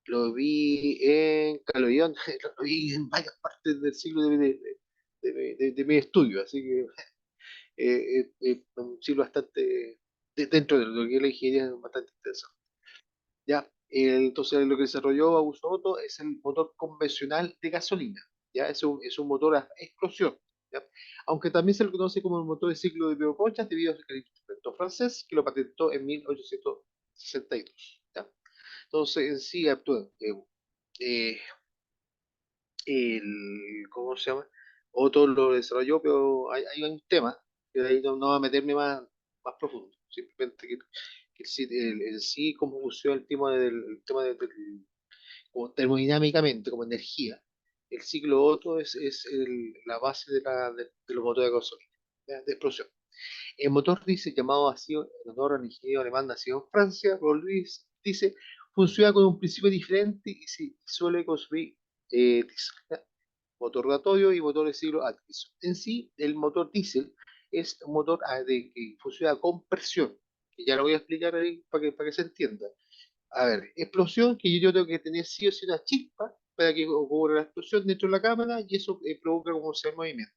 lo vi en Caloión, lo vi en varias partes del ciclo de mi estudio, así que un ciclo bastante, dentro de lo que es la ingeniería, bastante interesante. ¿Ya? Entonces lo que desarrolló Augusto Otto es el motor convencional de gasolina, ¿ya? Es un motor a explosión, ¿ya? Aunque también se lo conoce como el motor de ciclo de Bioconchas debido a que el invento francés que lo patentó en 1862, ¿ya? Entonces en sí actúa, eh, ¿cómo se llama? Otto lo desarrolló, pero hay un tema, que de ahí no va a meterme más profundo, simplemente que el sí cómo funciona el tema del como termodinámicamente, como energía. El ciclo Otto es la base de los motores de gasolina, ¿ya? De explosión. El motor dice, llamado así en honor al ingeniero alemán nacido en Francia, Rolls dice, funciona con un principio diferente y se suele consumir diésel, motor rotatorio y motor de ciclo Atkinson. En sí, el motor diésel es un motor que funciona con presión, que ya lo voy a explicar ahí para que se entienda. A ver, explosión, que yo tengo que tener sí o sí una chispa para que ocurra la explosión dentro de la cámara y eso provoca como sea el movimiento.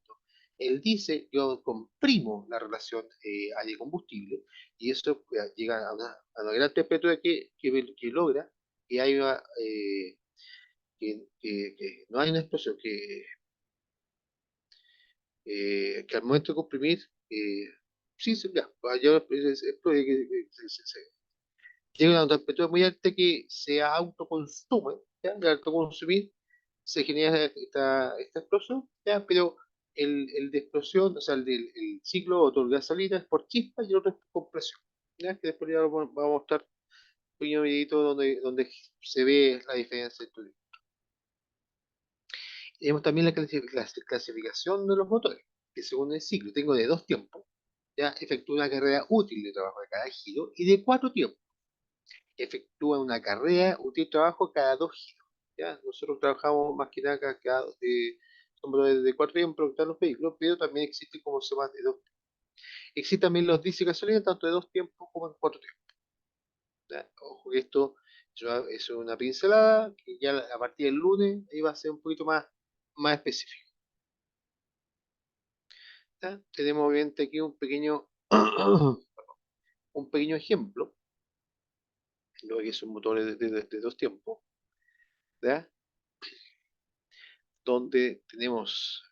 El diésel, yo comprimo la relación aire-combustible y eso llega a una gran temperatura que logra que haya que no hay una explosión, que al momento de comprimir, sí, ya, ya llega a una temperatura muy alta que se autoconsume, ¿ya? De autoconsumir se genera esta explosión, ¿ya? Pero el de explosión, o sea, el ciclo Otto de gasolina es por chispa y el otro es por compresión, ¿ya? Que después ya vamos a mostrar un pequeño videito donde se ve la diferencia entre ellos. Tenemos también la clasificación de los motores, que según el ciclo tengo de dos tiempos, ya efectúa una carrera útil de trabajo de cada giro y de cuatro tiempos efectúa una carrera útil de trabajo cada dos giros. ¿Ya? Nosotros trabajamos más que nada son motores de cuatro tiempos para los vehículos, pero también existe como se llama de dos. Existen también los diésel gasolina tanto de dos tiempos como en cuatro tiempos. ¿Ya? Ojo que esto es una pincelada que ya a partir del lunes ahí va a ser un poquito más específico. ¿Ya? Tenemos obviamente aquí un pequeño, un pequeño ejemplo de lo que son motores de dos tiempos, ¿ya? Donde tenemos,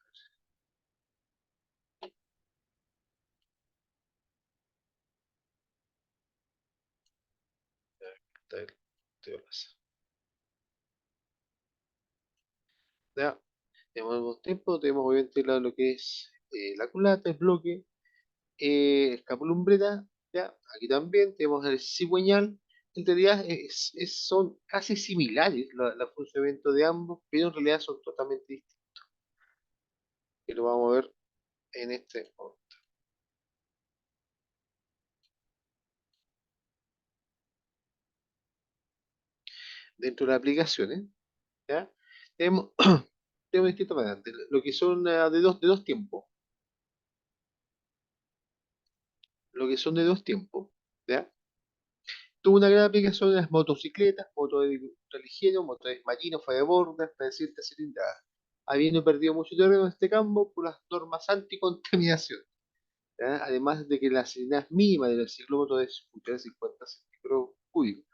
te pasa, ¿ya? Tenemos dos tiempos, tenemos obviamente lo que es la culata, el bloque, escapulumbrera, ¿ya? Aquí también tenemos el cigüeñal. En realidad son casi similares los funcionamientos de ambos, pero en realidad son totalmente distintos. Y lo vamos a ver en este momento. Dentro de las aplicaciones, ¿ya? Tenemos, tenemos distintas maneras. Lo que son de dos tiempos, lo que son de dos tiempos, ¿ya? Tuvo una gran aplicación en las motocicletas, motores ligeros, motores marinos, flyboarders, para ciertas cilindradas, habiendo perdido mucho terreno en este campo por las normas anticontaminación. ¿Ya? Además de que la cilindrada mínima del ciclómetro es 50 centímetros cúbicos.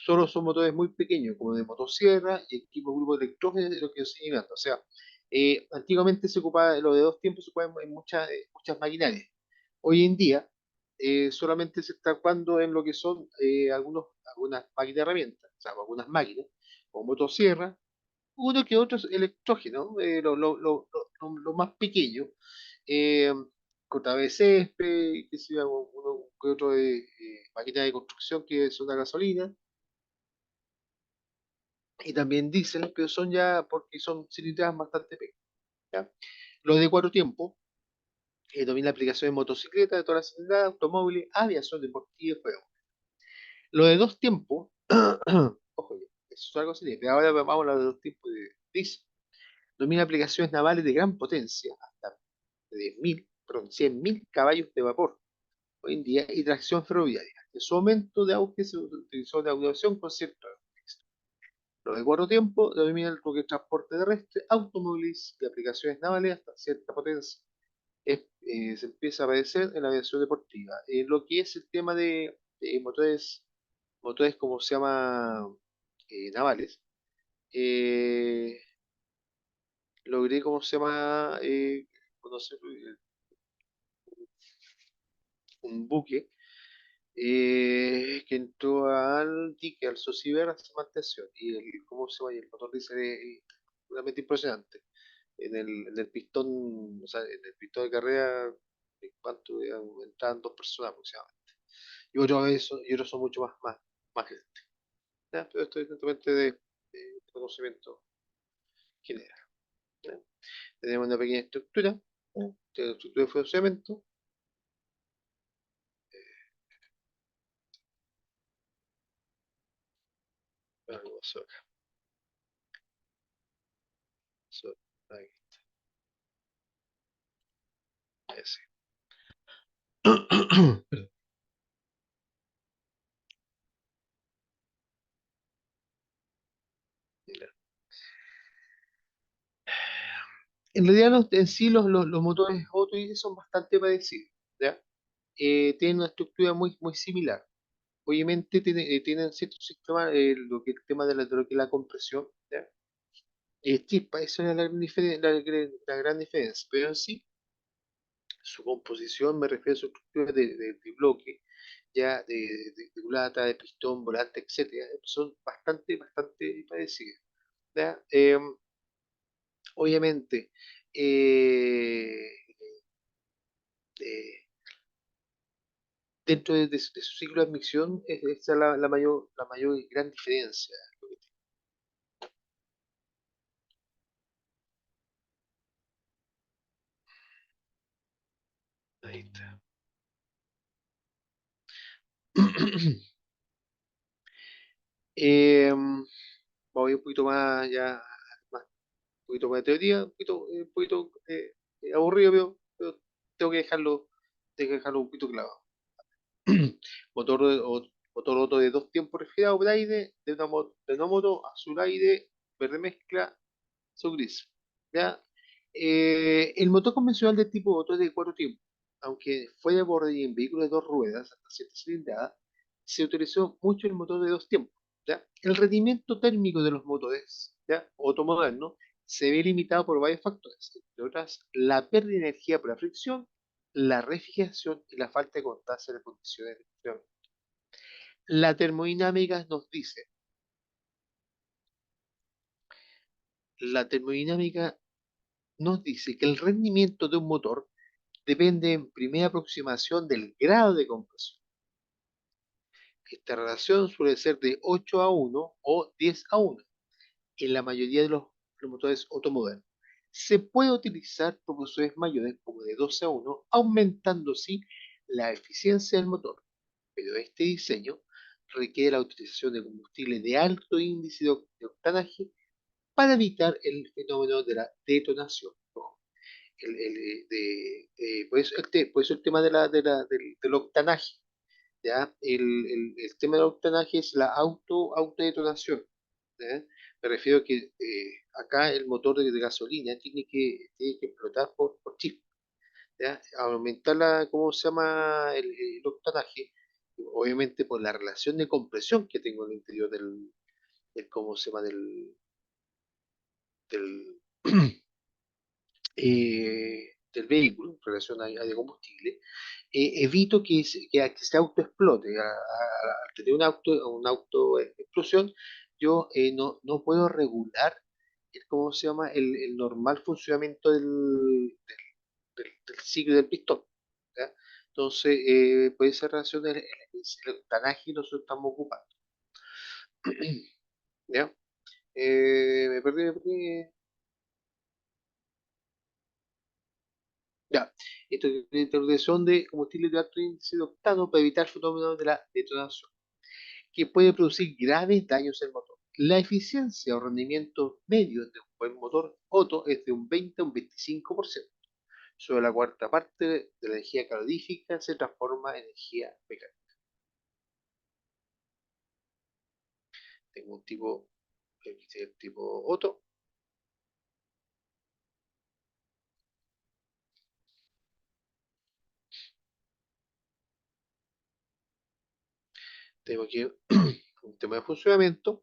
Solo son motores muy pequeños, como de motosierra y equipos grupos de electrógenos de lo que estoy llegando. O sea, antiguamente se ocupaba, lo de dos tiempos se ocupaba en muchas maquinarias. Hoy en día solamente se está ocupando en lo que son algunas máquinas de herramientas, o sea, algunas máquinas, como motosierra, uno que otros electrógenos, lo más pequeño, eh, cortador de césped, que sea uno que otro de máquina de construcción que es una gasolina, y también diésel, pero son ya porque son cilindradas bastante pequeñas. ¿Ya? Los de cuatro tiempos domina aplicaciones de motocicleta, de todas las cilindradas, automóviles, aviación deportiva y fuego. Los de dos tiempos, ojo, eso es algo así, pero ahora vamos a los de dos tiempos de diésel. Domina aplicaciones navales de gran potencia, hasta de 10.000, perdón, 100.000 caballos de vapor hoy en día y tracción ferroviaria. En su momento de auge se utilizó la aviación con cierto éxito. Los de cuatro tiempos dominan lo que es transporte terrestre, automóviles y aplicaciones navales hasta cierta potencia. Se empieza a aparecer en la aviación deportiva. Lo que es el tema de motores como se llama navales, eh, logré, ¿cómo se llama? Conocer un buque que entró al dique, al Sociber, a hacer mantención. Y ¿cómo se llama? Y el motor dice realmente impresionante. En el pistón, o sea, en el pistón de carrera, ¿en cuánto? Entraban dos personas aproximadamente. Y otros son mucho más grandes. ¿Ya? Pero esto es netamente de conocimiento general. ¿Ya? Tenemos una pequeña estructura, ¿ya? Tiene estructura de funcionamiento. Algo sobre, sobre, ahí, ese. Perdón. Ya. En realidad, en sí, los motores Otto y son bastante parecidos. ¿Ya? Tienen una estructura muy similar. Obviamente tienen ciertos sistemas, el tema de lo que es la compresión, ¿ya? Chispa, esa es la gran diferencia. Pero en sí, su composición, me refiero a su estructura de bloque, ya de culata, de pistón, volante, etcétera, son bastante parecidas. ¿Ya? Obviamente, eh, eh, dentro de su ciclo de admisión, esa es la mayor y gran diferencia. Ahí está. Voy un poquito más ya, un poquito más de teoría, un poquito aburrido, pero tengo que dejarlo un poquito claro. Motor, motor Otto de dos tiempos refrigerados por aire, de una moto azul aire, verde mezcla, azul gris. ¿Ya? El motor convencional de tipo Otto es de cuatro tiempos, aunque fue de borde y en vehículos de dos ruedas hasta cierta cilindrada, se utilizó mucho el motor de dos tiempos. ¿Ya? El rendimiento térmico de los motores, ¿ya? Otto modernos se ve limitado por varios factores, entre otras la pérdida de energía por la fricción, la refrigeración y la falta de constancia de condiciones de funcionamiento. La termodinámica nos dice, la termodinámica nos dice que el rendimiento de un motor depende en primera aproximación del grado de compresión. Esta relación suele ser de 8:1 o 10:1 en la mayoría de los motores automodernos. Se puede utilizar proporciones mayores como de 12:1, aumentando así la eficiencia del motor, pero este diseño requiere la utilización de combustible de alto índice de octanaje para evitar el fenómeno de la detonación. Ojo, por eso el tema del octanaje, ¿ya? El tema del octanaje es la autodetonación, ¿ya? Me refiero a que acá el motor de gasolina tiene que explotar por chispa, ¿ya? Aumentar ¿cómo se llama? El octanaje, obviamente por la relación de compresión que tengo en el interior ¿cómo se llama? Del, del vehículo en relación a de combustible, evito que se autoexplote. Al tener una auto explosión, yo no puedo regular ¿cómo se llama? El normal funcionamiento del ciclo del pistón. ¿Ya? Entonces, por esa razón, el octanaje nosotros estamos ocupando. ¿Ya? Me perdí, me perdí. Ya. Esto es la introducción de combustible de alto índice de octano para evitar el fenómeno de la detonación, que puede producir graves daños al motor. La eficiencia o rendimiento medio de un buen motor Otto es de un 20 a un 25%. Sobre la cuarta parte de la energía calorífica se transforma en energía mecánica. Tengo un tipo, el tipo Otto. Tengo aquí un tema de funcionamiento.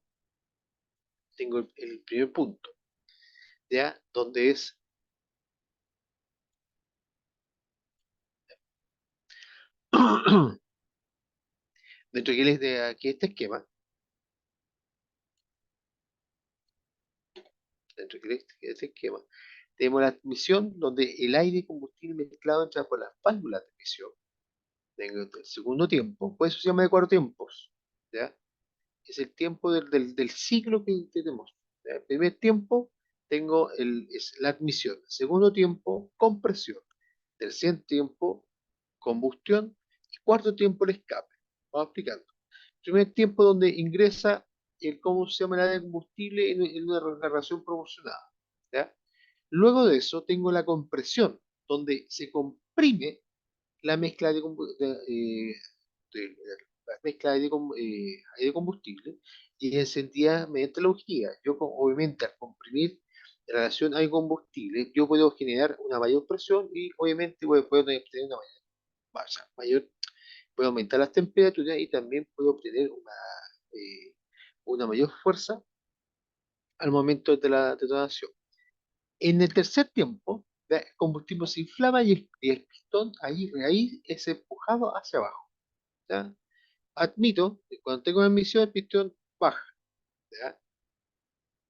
Tengo el primer punto, ¿ya? Donde es dentro de aquí este esquema, dentro de este esquema, tenemos la admisión donde el aire y combustible mezclado entra por las válvulas de admisión. Tengo el segundo tiempo, pues eso se llama de cuatro tiempos, ¿ya? Es el tiempo del ciclo que tenemos. ¿Ya? El primer tiempo es la admisión, segundo tiempo, compresión, tercer tiempo, combustión y cuarto tiempo, el escape. Vamos explicando. Primer tiempo donde ingresa cómo se llama el área de combustible en una relación proporcionada. ¿Ya? Luego de eso tengo la compresión, donde se comprime la mezcla de la mezcla de combustible y encendida mediante la bujía. Obviamente, al comprimir la relación aire combustible, yo puedo generar una mayor presión y obviamente puedo obtener una mayor, puedo aumentar las temperaturas y también puedo obtener una mayor fuerza al momento de la detonación. En el tercer tiempo, el combustible se inflama y el pistón ahí es empujado hacia abajo. ¿Ya? Admito que cuando tengo una emisión el pistón baja. ¿Ya?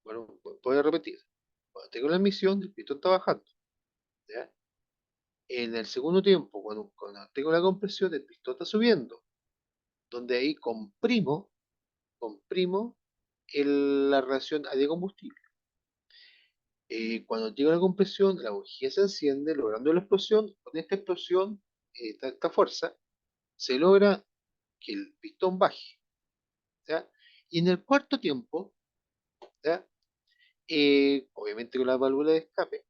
Bueno, voy a repetir. Cuando tengo la emisión el pistón está bajando. ¿Ya? En el segundo tiempo, cuando tengo la compresión, el pistón está subiendo. Donde ahí comprimo la relación de combustible. Cuando llega la compresión, la bujía se enciende, logrando la explosión. Con esta explosión, esta fuerza, se logra que el pistón baje. ¿Ya? Y en el cuarto tiempo, ¿ya? Obviamente con la válvula de escape,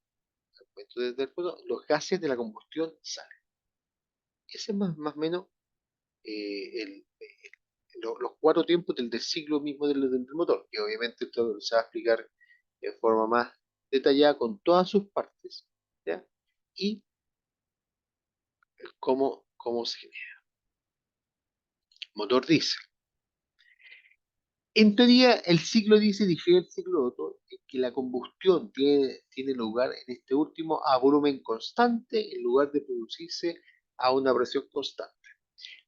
al momento del fuego, los gases de la combustión salen. Ese es más o menos los cuatro tiempos del ciclo mismo del motor, que obviamente esto se va a explicar de forma más detallada con todas sus partes, ¿ya? Y cómo se genera. Motor diésel. En teoría, el ciclo diésel difiere del ciclo Otto en que la combustión tiene lugar en este último a volumen constante en lugar de producirse a una presión constante.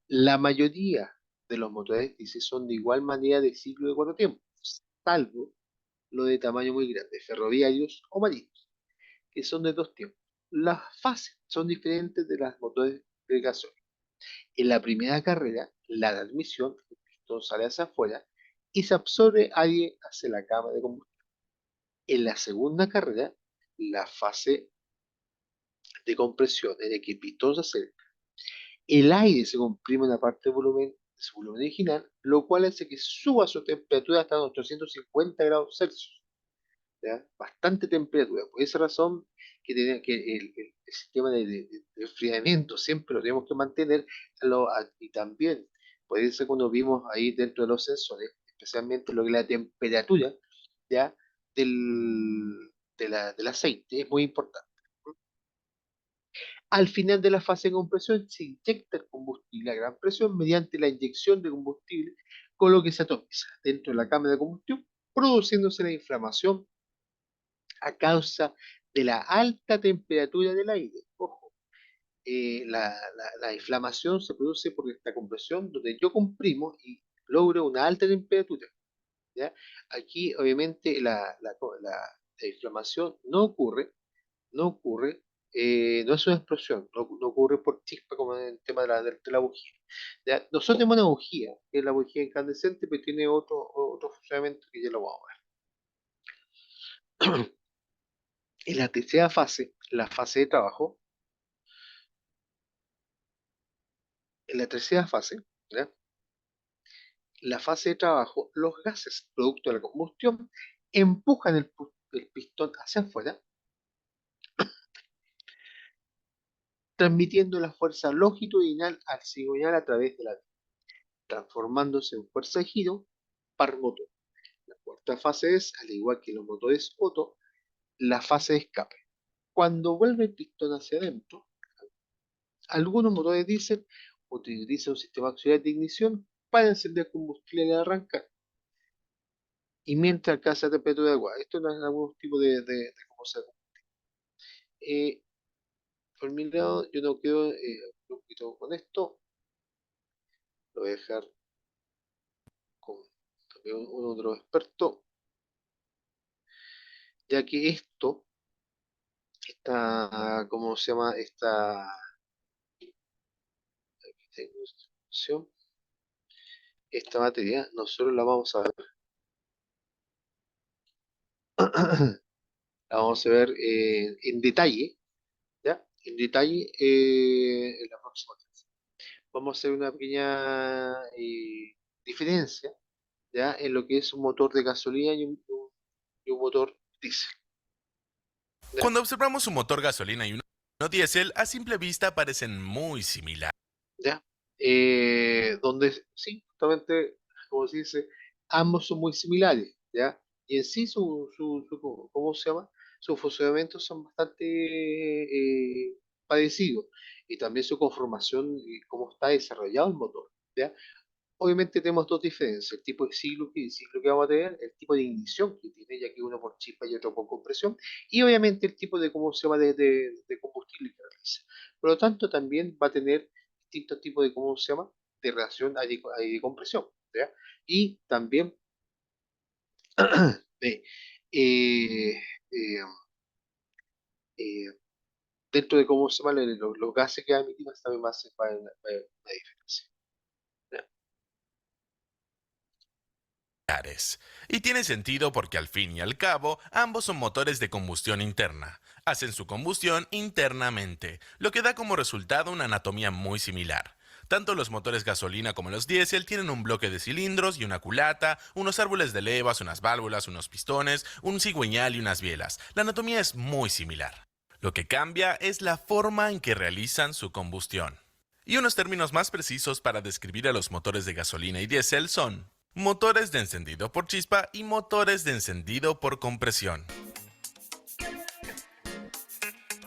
La mayoría de los motores diésel son de igual manera de ciclo de cuatro tiempos, salvo lo de tamaño muy grande, ferroviarios o marinos, que son de dos tiempos. Las fases son diferentes de las motores de gasolina. En la primera carrera, la de admisión, el pistón sale hacia afuera y se absorbe aire hacia la cama de combustión. En la segunda carrera, la fase de compresión en la que el pistón se acerca, el aire se comprime en la parte de su volumen original, lo cual hace que suba su temperatura hasta 850 grados Celsius. ¿Ya? Bastante temperatura. Por esa razón que el sistema de enfriamiento siempre lo tenemos que mantener y también, por eso cuando vimos ahí dentro de los sensores, especialmente lo que es la temperatura, ¿ya? Del aceite es muy importante. Al final de la fase de compresión se inyecta el combustible a gran presión mediante la inyección de combustible, con lo que se atomiza dentro de la cámara de combustión, produciéndose la inflamación a causa de la alta temperatura del aire. Ojo, la inflamación se produce por esta compresión donde yo comprimo y logro una alta temperatura. ¿Ya? Aquí obviamente la inflamación no ocurre No es una explosión, no ocurre por chispa como en el tema de la bujía. ¿Ya? Nosotros tenemos una bujía, que es la bujía incandescente, pero tiene otro funcionamiento que ya lo vamos a ver. En la tercera fase, la fase de trabajo, en la tercera fase, ¿ya? La fase de trabajo, los gases producto de la combustión empujan el pistón hacia afuera, transmitiendo la fuerza longitudinal al cigüeñal a través de la vía, transformándose en fuerza de giro par motor. La cuarta fase es, al igual que los motores Otto, la fase de escape. Cuando vuelve el pistón hacia adentro, algunos motores diésel utilizan un sistema auxiliar de ignición para encender combustible al arrancar y mientras alcanza la temperatura de agua. Esto no es algún tipo de cómo se por mi lado, yo no quedo un poquito con esto. Lo voy a dejar con también un otro experto, ya que esto, ¿cómo se llama? Esta materia, nosotros la vamos a ver, la vamos a ver en detalle, ¿ya? En detalle en la próxima clase. Vamos a hacer una pequeña diferencia, ¿ya? En lo que es un motor de gasolina y un motor diésel. ¿Ya? Cuando observamos un motor gasolina y uno diésel, a simple vista parecen muy similares. ¿Ya? Donde sí, justamente, como se dice, ambos son muy similares, ¿ya? Y en sí, ¿cómo se llama? Sus funcionamientos son bastante parecidos. Y también su conformación y cómo está desarrollado el motor, ¿ya? Obviamente tenemos dos diferencias, el tipo de ciclo que vamos a tener, el tipo de ignición que tiene, ya que uno por chispa y otro por compresión, y obviamente el tipo de, ¿cómo se llama?, de combustible que realiza. Por lo tanto, también va a tener distintos tipos de, ¿cómo se llama?, de reacción de compresión, ¿ya? Y también de, eh, eh, eh, dentro de, ¿cómo se llama?, los gases que emitimos también va a haber una diferencia. ¿Ya? Y tiene sentido porque al fin y al cabo, ambos son motores de combustión interna. Hacen su combustión internamente, lo que da como resultado una anatomía muy similar. Tanto los motores gasolina como los diésel tienen un bloque de cilindros y una culata, unos árboles de levas, unas válvulas, unos pistones, un cigüeñal y unas bielas. La anatomía es muy similar. Lo que cambia es la forma en que realizan su combustión. Y unos términos más precisos para describir a los motores de gasolina y diésel son motores de encendido por chispa y motores de encendido por compresión.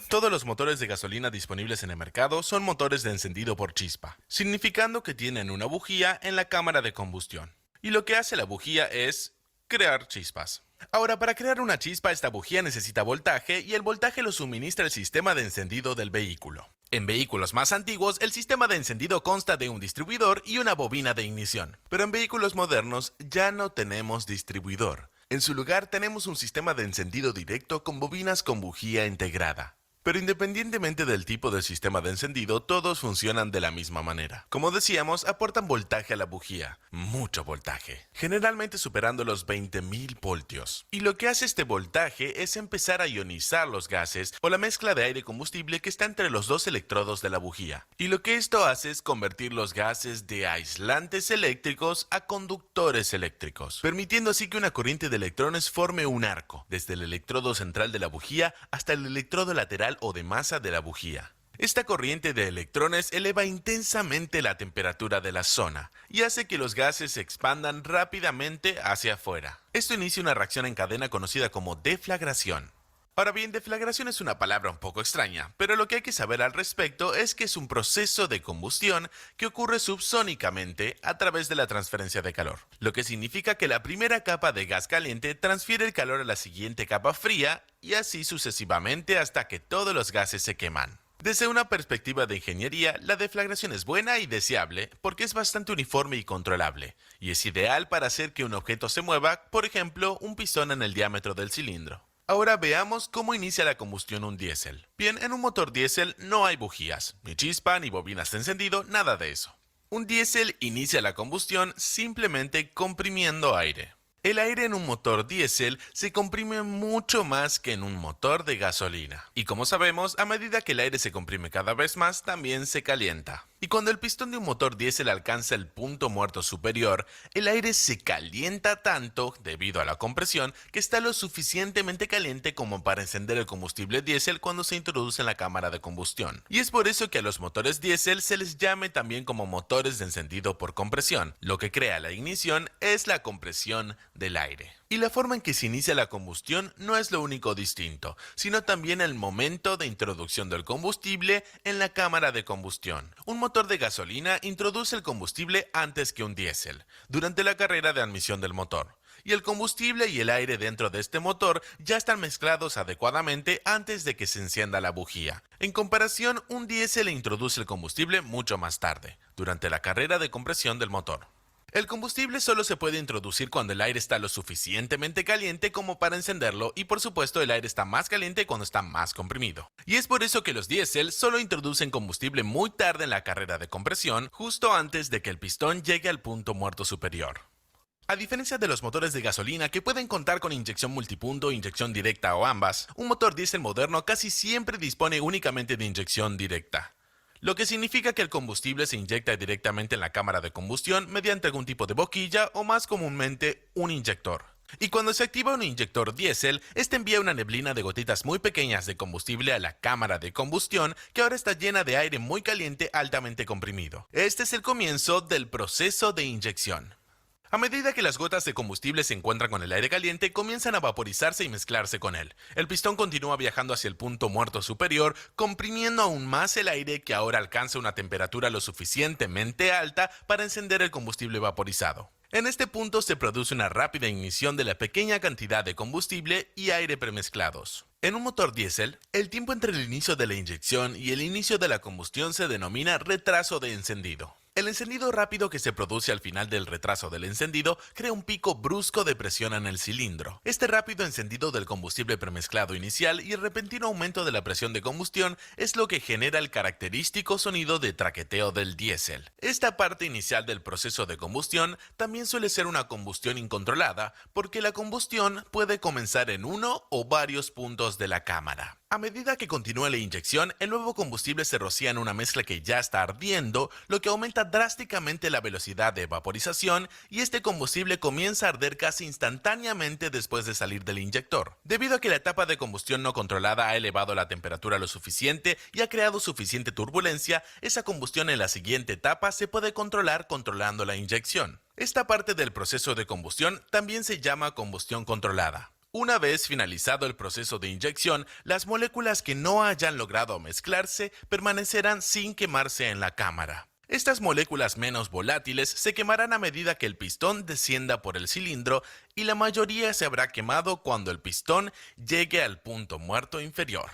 Todos los motores de gasolina disponibles en el mercado son motores de encendido por chispa, significando que tienen una bujía en la cámara de combustión. Y lo que hace la bujía es crear chispas. Ahora, para crear una chispa, esta bujía necesita voltaje y el voltaje lo suministra el sistema de encendido del vehículo. En vehículos más antiguos, el sistema de encendido consta de un distribuidor y una bobina de ignición. Pero en vehículos modernos ya no tenemos distribuidor. En su lugar tenemos un sistema de encendido directo con bobinas con bujía integrada. Pero independientemente del tipo de sistema de encendido, todos funcionan de la misma manera. Como decíamos, aportan voltaje a la bujía, mucho voltaje, generalmente superando los 20.000 voltios. Y lo que hace este voltaje es empezar a ionizar los gases o la mezcla de aire y combustible que está entre los dos electrodos de la bujía. Y lo que esto hace es convertir los gases de aislantes eléctricos a conductores eléctricos, permitiendo así que una corriente de electrones forme un arco, desde el electrodo central de la bujía hasta el electrodo lateral o de masa de la bujía. Esta corriente de electrones eleva intensamente la temperatura de la zona y hace que los gases se expandan rápidamente hacia afuera. Esto inicia una reacción en cadena conocida como deflagración. Ahora bien, deflagración es una palabra un poco extraña, pero lo que hay que saber al respecto es que es un proceso de combustión que ocurre subsónicamente a través de la transferencia de calor, lo que significa que la primera capa de gas caliente transfiere el calor a la siguiente capa fría y así sucesivamente hasta que todos los gases se queman. Desde una perspectiva de ingeniería, la deflagración es buena y deseable porque es bastante uniforme y controlable, y es ideal para hacer que un objeto se mueva, por ejemplo, un pistón en el diámetro del cilindro. Ahora veamos cómo inicia la combustión un diésel. Bien, en un motor diésel no hay bujías, ni chispa, ni bobinas de encendido, nada de eso. Un diésel inicia la combustión simplemente comprimiendo aire. El aire en un motor diésel se comprime mucho más que en un motor de gasolina. Y como sabemos, a medida que el aire se comprime cada vez más, también se calienta. Y cuando el pistón de un motor diésel alcanza el punto muerto superior, el aire se calienta tanto, debido a la compresión, que está lo suficientemente caliente como para encender el combustible diésel cuando se introduce en la cámara de combustión. Y es por eso que a los motores diésel se les llame también como motores de encendido por compresión. Lo que crea la ignición es la compresión del aire. Y la forma en que se inicia la combustión no es lo único distinto, sino también el momento de introducción del combustible en la cámara de combustión. Un motor de gasolina introduce el combustible antes que un diésel, durante la carrera de admisión del motor. Y el combustible y el aire dentro de este motor ya están mezclados adecuadamente antes de que se encienda la bujía. En comparación, un diésel introduce el combustible mucho más tarde, durante la carrera de compresión del motor. El combustible solo se puede introducir cuando el aire está lo suficientemente caliente como para encenderlo y por supuesto el aire está más caliente cuando está más comprimido. Y es por eso que los diésel solo introducen combustible muy tarde en la carrera de compresión, justo antes de que el pistón llegue al punto muerto superior. A diferencia de los motores de gasolina que pueden contar con inyección multipunto, inyección directa o ambas, un motor diésel moderno casi siempre dispone únicamente de inyección directa. Lo que significa que el combustible se inyecta directamente en la cámara de combustión mediante algún tipo de boquilla o más comúnmente un inyector. Y cuando se activa un inyector diésel, este envía una neblina de gotitas muy pequeñas de combustible a la cámara de combustión que ahora está llena de aire muy caliente altamente comprimido. Este es el comienzo del proceso de inyección. A medida que las gotas de combustible se encuentran con el aire caliente, comienzan a vaporizarse y mezclarse con él. El pistón continúa viajando hacia el punto muerto superior, comprimiendo aún más el aire que ahora alcanza una temperatura lo suficientemente alta para encender el combustible vaporizado. En este punto se produce una rápida ignición de la pequeña cantidad de combustible y aire premezclados. En un motor diésel, el tiempo entre el inicio de la inyección y el inicio de la combustión se denomina retraso de encendido. El encendido rápido que se produce al final del retraso del encendido crea un pico brusco de presión en el cilindro. Este rápido encendido del combustible premezclado inicial y el repentino aumento de la presión de combustión es lo que genera el característico sonido de traqueteo del diésel. Esta parte inicial del proceso de combustión también suele ser una combustión incontrolada, porque la combustión puede comenzar en uno o varios puntos de la cámara. A medida que continúa la inyección, el nuevo combustible se rocía en una mezcla que ya está ardiendo, lo que aumenta drásticamente la velocidad de vaporización y este combustible comienza a arder casi instantáneamente después de salir del inyector. Debido a que la etapa de combustión no controlada ha elevado la temperatura lo suficiente y ha creado suficiente turbulencia, esa combustión en la siguiente etapa se puede controlar controlando la inyección. Esta parte del proceso de combustión también se llama combustión controlada. Una vez finalizado el proceso de inyección, las moléculas que no hayan logrado mezclarse permanecerán sin quemarse en la cámara. Estas moléculas menos volátiles se quemarán a medida que el pistón descienda por el cilindro y la mayoría se habrá quemado cuando el pistón llegue al punto muerto inferior.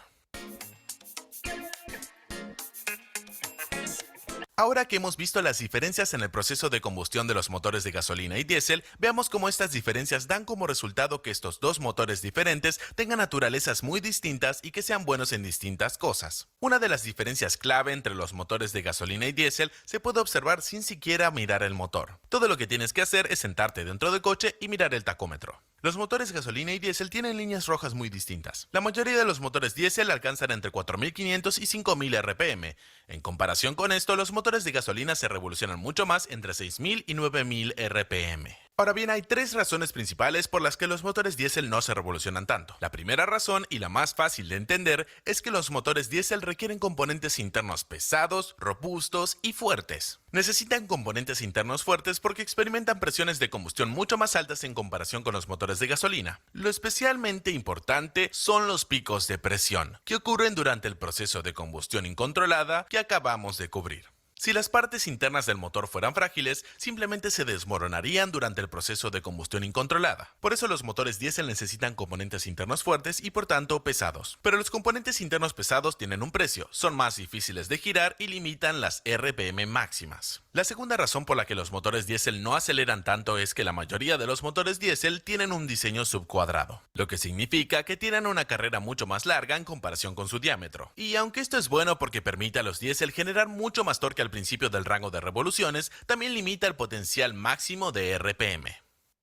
Ahora que hemos visto las diferencias en el proceso de combustión de los motores de gasolina y diésel, veamos cómo estas diferencias dan como resultado que estos dos motores diferentes tengan naturalezas muy distintas y que sean buenos en distintas cosas. Una de las diferencias clave entre los motores de gasolina y diésel se puede observar sin siquiera mirar el motor. Todo lo que tienes que hacer es sentarte dentro del coche y mirar el tacómetro. Los motores gasolina y diésel tienen líneas rojas muy distintas. La mayoría de los motores diésel alcanzan entre 4.500 y 5.000 RPM. En comparación con esto, los motores de gasolina se revolucionan mucho más entre 6.000 y 9.000 RPM. Ahora bien, hay tres razones principales por las que los motores diésel no se revolucionan tanto. La primera razón, y la más fácil de entender, es que los motores diésel requieren componentes internos pesados, robustos y fuertes. Necesitan componentes internos fuertes porque experimentan presiones de combustión mucho más altas en comparación con los motores de gasolina. Lo especialmente importante son los picos de presión, que ocurren durante el proceso de combustión incontrolada que acabamos de cubrir. Si las partes internas del motor fueran frágiles, simplemente se desmoronarían durante el proceso de combustión incontrolada. Por eso los motores diésel necesitan componentes internos fuertes y por tanto pesados. Pero los componentes internos pesados tienen un precio, son más difíciles de girar y limitan las RPM máximas. La segunda razón por la que los motores diésel no aceleran tanto es que la mayoría de los motores diésel tienen un diseño subcuadrado, lo que significa que tienen una carrera mucho más larga en comparación con su diámetro. Y aunque esto es bueno porque permite a los diésel generar mucho más torque al principio del rango de revoluciones, también limita el potencial máximo de RPM.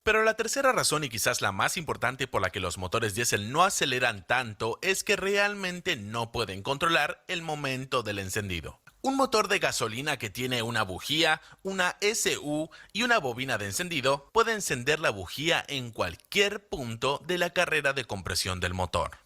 Pero la tercera razón y quizás la más importante por la que los motores diésel no aceleran tanto es que realmente no pueden controlar el momento del encendido. Un motor de gasolina que tiene una bujía, una SU y una bobina de encendido puede encender la bujía en cualquier punto de la carrera de compresión del motor.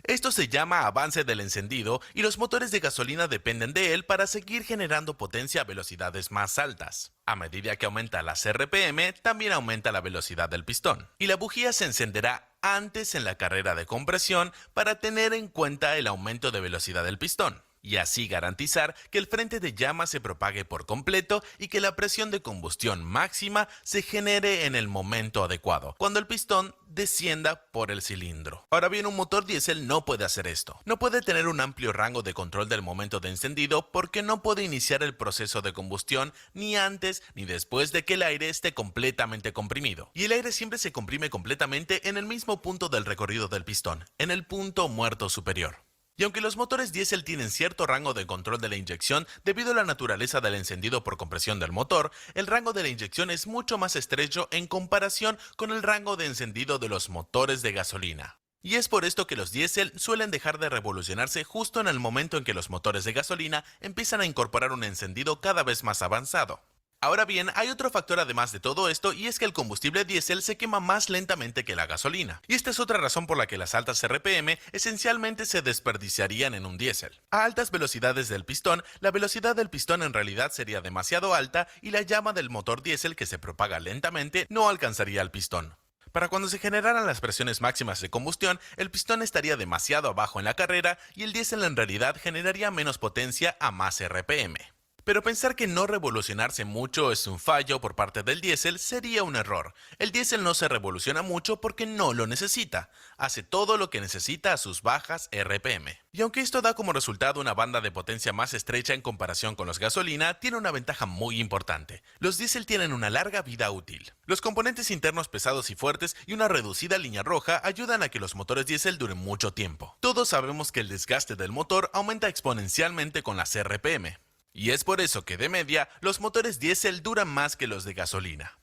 Esto se llama avance del encendido y los motores de gasolina dependen de él para seguir generando potencia a velocidades más altas. A medida que aumenta las RPM, también aumenta la velocidad del pistón. Y la bujía se encenderá antes en la carrera de compresión para tener en cuenta el aumento de velocidad del pistón. Y así garantizar que el frente de llama se propague por completo y que la presión de combustión máxima se genere en el momento adecuado, cuando el pistón descienda por el cilindro. Ahora bien, un motor diésel no puede hacer esto. No puede tener un amplio rango de control del momento de encendido porque no puede iniciar el proceso de combustión ni antes ni después de que el aire esté completamente comprimido. Y el aire siempre se comprime completamente en el mismo punto del recorrido del pistón, en el punto muerto superior. Y aunque los motores diésel tienen cierto rango de control de la inyección debido a la naturaleza del encendido por compresión del motor, el rango de la inyección es mucho más estrecho en comparación con el rango de encendido de los motores de gasolina. Y es por esto que los diésel suelen dejar de revolucionarse justo en el momento en que los motores de gasolina empiezan a incorporar un encendido cada vez más avanzado. Ahora bien, hay otro factor además de todo esto y es que el combustible diésel se quema más lentamente que la gasolina. Y esta es otra razón por la que las altas RPM esencialmente se desperdiciarían en un diésel. A altas velocidades del pistón, la velocidad del pistón en realidad sería demasiado alta y la llama del motor diésel que se propaga lentamente no alcanzaría al pistón. Para cuando se generaran las presiones máximas de combustión, el pistón estaría demasiado abajo en la carrera y el diésel en realidad generaría menos potencia a más RPM. Pero pensar que no revolucionarse mucho es un fallo por parte del diésel sería un error. El diésel no se revoluciona mucho porque no lo necesita. Hace todo lo que necesita a sus bajas RPM. Y aunque esto da como resultado una banda de potencia más estrecha en comparación con los gasolina, tiene una ventaja muy importante. Los diésel tienen una larga vida útil. Los componentes internos pesados y fuertes y una reducida línea roja ayudan a que los motores diésel duren mucho tiempo. Todos sabemos que el desgaste del motor aumenta exponencialmente con las RPM. Y es por eso que de media, los motores diésel duran más que los de gasolina.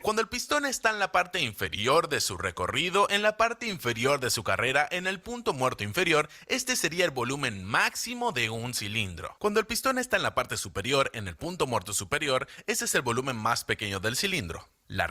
Cuando el pistón está en la parte inferior de su recorrido, en la parte inferior de su carrera, en el punto muerto inferior, este sería el volumen máximo de un cilindro. Cuando el pistón está en la parte superior, en el punto muerto superior, ese es el volumen más pequeño del cilindro. La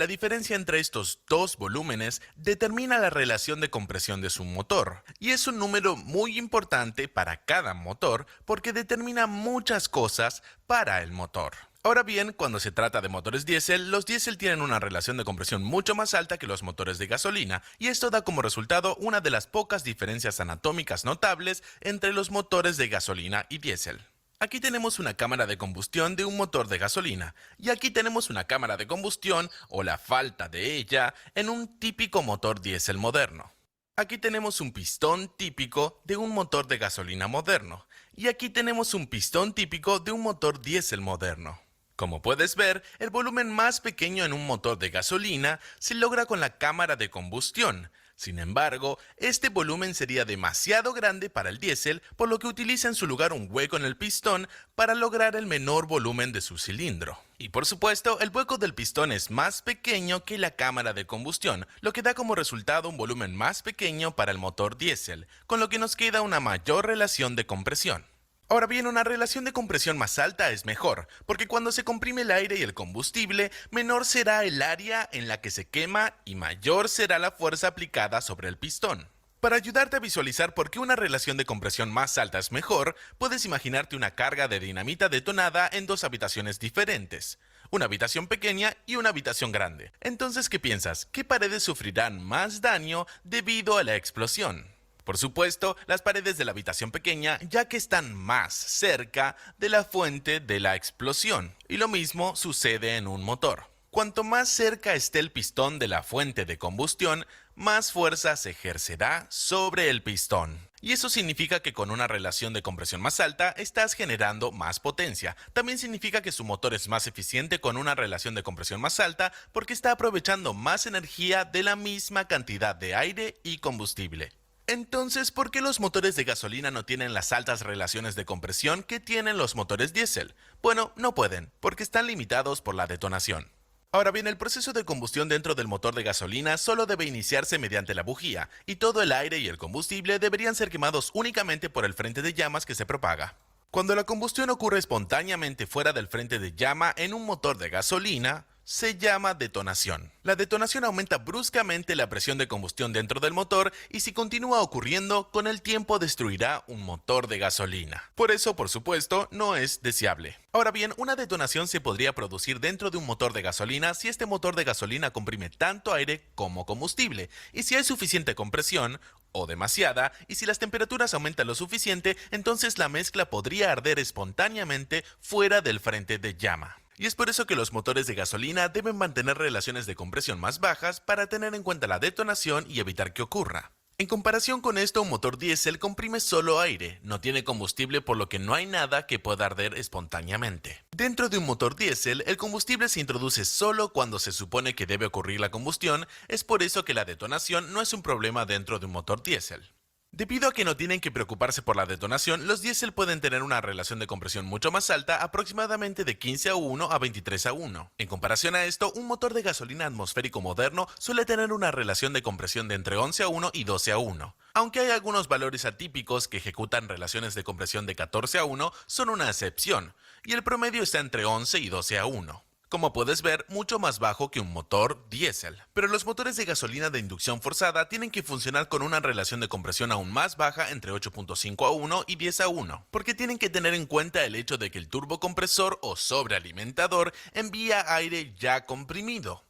diferencia entre estos dos volúmenes determina la relación de compresión de su motor, y es un número muy importante para cada motor porque determina muchas cosas para el motor. Ahora bien, cuando se trata de motores diésel, los diésel tienen una relación de compresión mucho más alta que los motores de gasolina, y esto da como resultado una de las pocas diferencias anatómicas notables entre los motores de gasolina y diésel. Aquí tenemos una cámara de combustión de un motor de gasolina, y aquí tenemos una cámara de combustión, o la falta de ella, en un típico motor diésel moderno. Aquí tenemos un pistón típico de un motor de gasolina moderno, y aquí tenemos un pistón típico de un motor diésel moderno. Como puedes ver, el volumen más pequeño en un motor de gasolina se logra con la cámara de combustión. Sin embargo, este volumen sería demasiado grande para el diésel, por lo que utiliza en su lugar un hueco en el pistón para lograr el menor volumen de su cilindro. Y por supuesto, el hueco del pistón es más pequeño que la cámara de combustión, lo que da como resultado un volumen más pequeño para el motor diésel, con lo que nos queda una mayor relación de compresión. Ahora bien, una relación de compresión más alta es mejor, porque cuando se comprime el aire y el combustible, menor será el área en la que se quema y mayor será la fuerza aplicada sobre el pistón. Para ayudarte a visualizar por qué una relación de compresión más alta es mejor, puedes imaginarte una carga de dinamita detonada en dos habitaciones diferentes. Una habitación pequeña y una habitación grande. Entonces, ¿qué piensas? ¿Qué paredes sufrirán más daño debido a la explosión? Por supuesto, las paredes de la habitación pequeña, ya que están más cerca de la fuente de la explosión. Y lo mismo sucede en un motor. Cuanto más cerca esté el pistón de la fuente de combustión, más fuerza se ejercerá sobre el pistón. Y eso significa que con una relación de compresión más alta estás generando más potencia. También significa que su motor es más eficiente con una relación de compresión más alta porque está aprovechando más energía de la misma cantidad de aire y combustible. Entonces, ¿por qué los motores de gasolina no tienen las altas relaciones de compresión que tienen los motores diésel? Bueno, no pueden, porque están limitados por la detonación. Ahora bien, el proceso de combustión dentro del motor de gasolina solo debe iniciarse mediante la bujía, y todo el aire y el combustible deberían ser quemados únicamente por el frente de llamas que se propaga. Cuando la combustión ocurre espontáneamente fuera del frente de llama en un motor de gasolina, se llama detonación. La detonación aumenta bruscamente la presión de combustión dentro del motor y si continúa ocurriendo, con el tiempo destruirá un motor de gasolina. Por eso, por supuesto, no es deseable. Ahora bien, una detonación se podría producir dentro de un motor de gasolina si este motor de gasolina comprime tanto aire como combustible, y si hay suficiente compresión, o demasiada, y si las temperaturas aumentan lo suficiente, entonces la mezcla podría arder espontáneamente fuera del frente de llama. Y es por eso que los motores de gasolina deben mantener relaciones de compresión más bajas para tener en cuenta la detonación y evitar que ocurra. En comparación con esto, un motor diésel comprime solo aire, no tiene combustible por lo que no hay nada que pueda arder espontáneamente. Dentro de un motor diésel, el combustible se introduce solo cuando se supone que debe ocurrir la combustión, es por eso que la detonación no es un problema dentro de un motor diésel. Debido a que no tienen que preocuparse por la detonación, los diésel pueden tener una relación de compresión mucho más alta, aproximadamente de 15:1 a 23:1. En comparación a esto, un motor de gasolina atmosférico moderno suele tener una relación de compresión de entre 11:1 y 12:1. Aunque hay algunos valores atípicos que ejecutan relaciones de compresión de 14:1, son una excepción, y el promedio está entre 11 y 12:1. Como puedes ver, mucho más bajo que un motor diésel. Pero los motores de gasolina de inducción forzada tienen que funcionar con una relación de compresión aún más baja entre 8.5:1 y 10:1, porque tienen que tener en cuenta el hecho de que el turbocompresor o sobrealimentador envía aire ya comprimido.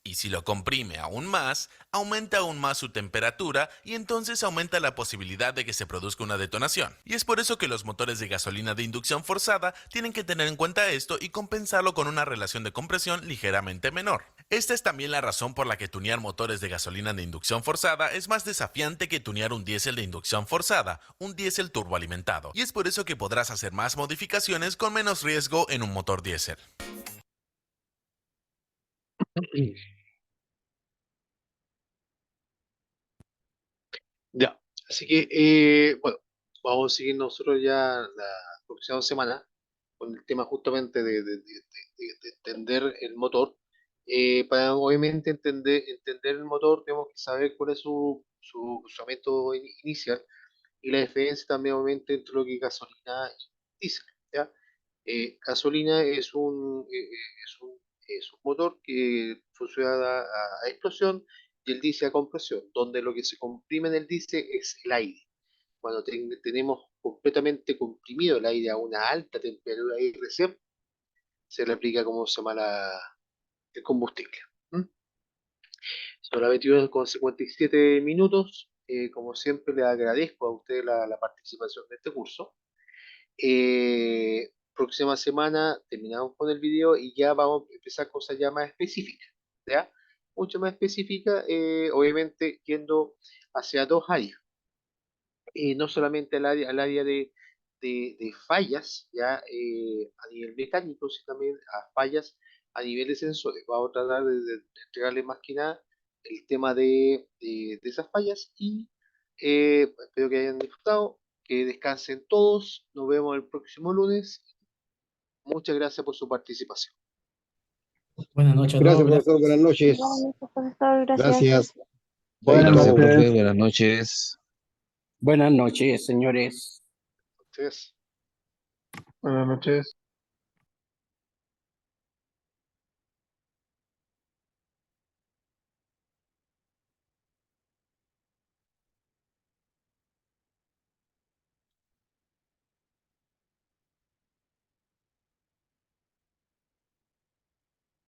Y si lo comprime aún más, aumenta aún más su temperatura y entonces aumenta la posibilidad de que se produzca una detonación. Y es por eso que los motores de gasolina de inducción forzada tienen que tener en cuenta esto y compensarlo con una relación de compresión ligeramente menor. Esta es también la razón por la que tunear motores de gasolina de inducción forzada es más desafiante que tunear un diésel de inducción forzada, un diésel turboalimentado. Y es por eso que podrás hacer más modificaciones con menos riesgo en un motor diésel. Ya, así que, bueno, vamos a seguir nosotros ya la próxima semana con el tema justamente de entender el motor. Para obviamente entender el motor, tenemos que saber cuál es su método inicial y la diferencia también obviamente entre lo que es gasolina y diésel, ¿ya? Gasolina es un motor que funciona a explosión y el diésel a compresión, donde lo que se comprime en el diésel es el aire. Cuando tenemos completamente comprimido el aire a una alta temperatura de IRC, se le aplica como se llama el combustible. ¿Mm? Son las 22:57 minutos. Como siempre, le agradezco a usted la participación de este curso. Próxima semana terminamos con el video y ya vamos a empezar cosas ya más específicas, ¿ya? Mucho más específicas, obviamente yendo hacia dos áreas. No solamente al área de fallas, ya a nivel mecánico, sino también a fallas a nivel de sensores. Vamos a tratar de entregarle más que nada el tema de esas fallas y espero que hayan disfrutado, que descansen todos, nos vemos el próximo lunes. Muchas gracias por su participación. Buenas noches a Gracias, todos. profesor. Buenas noches. Igualmente, profesor, gracias. Gracias. Buenas Chaito. noches, noches. buenas noches. Buenas noches, señores. Entonces, Buenas noches.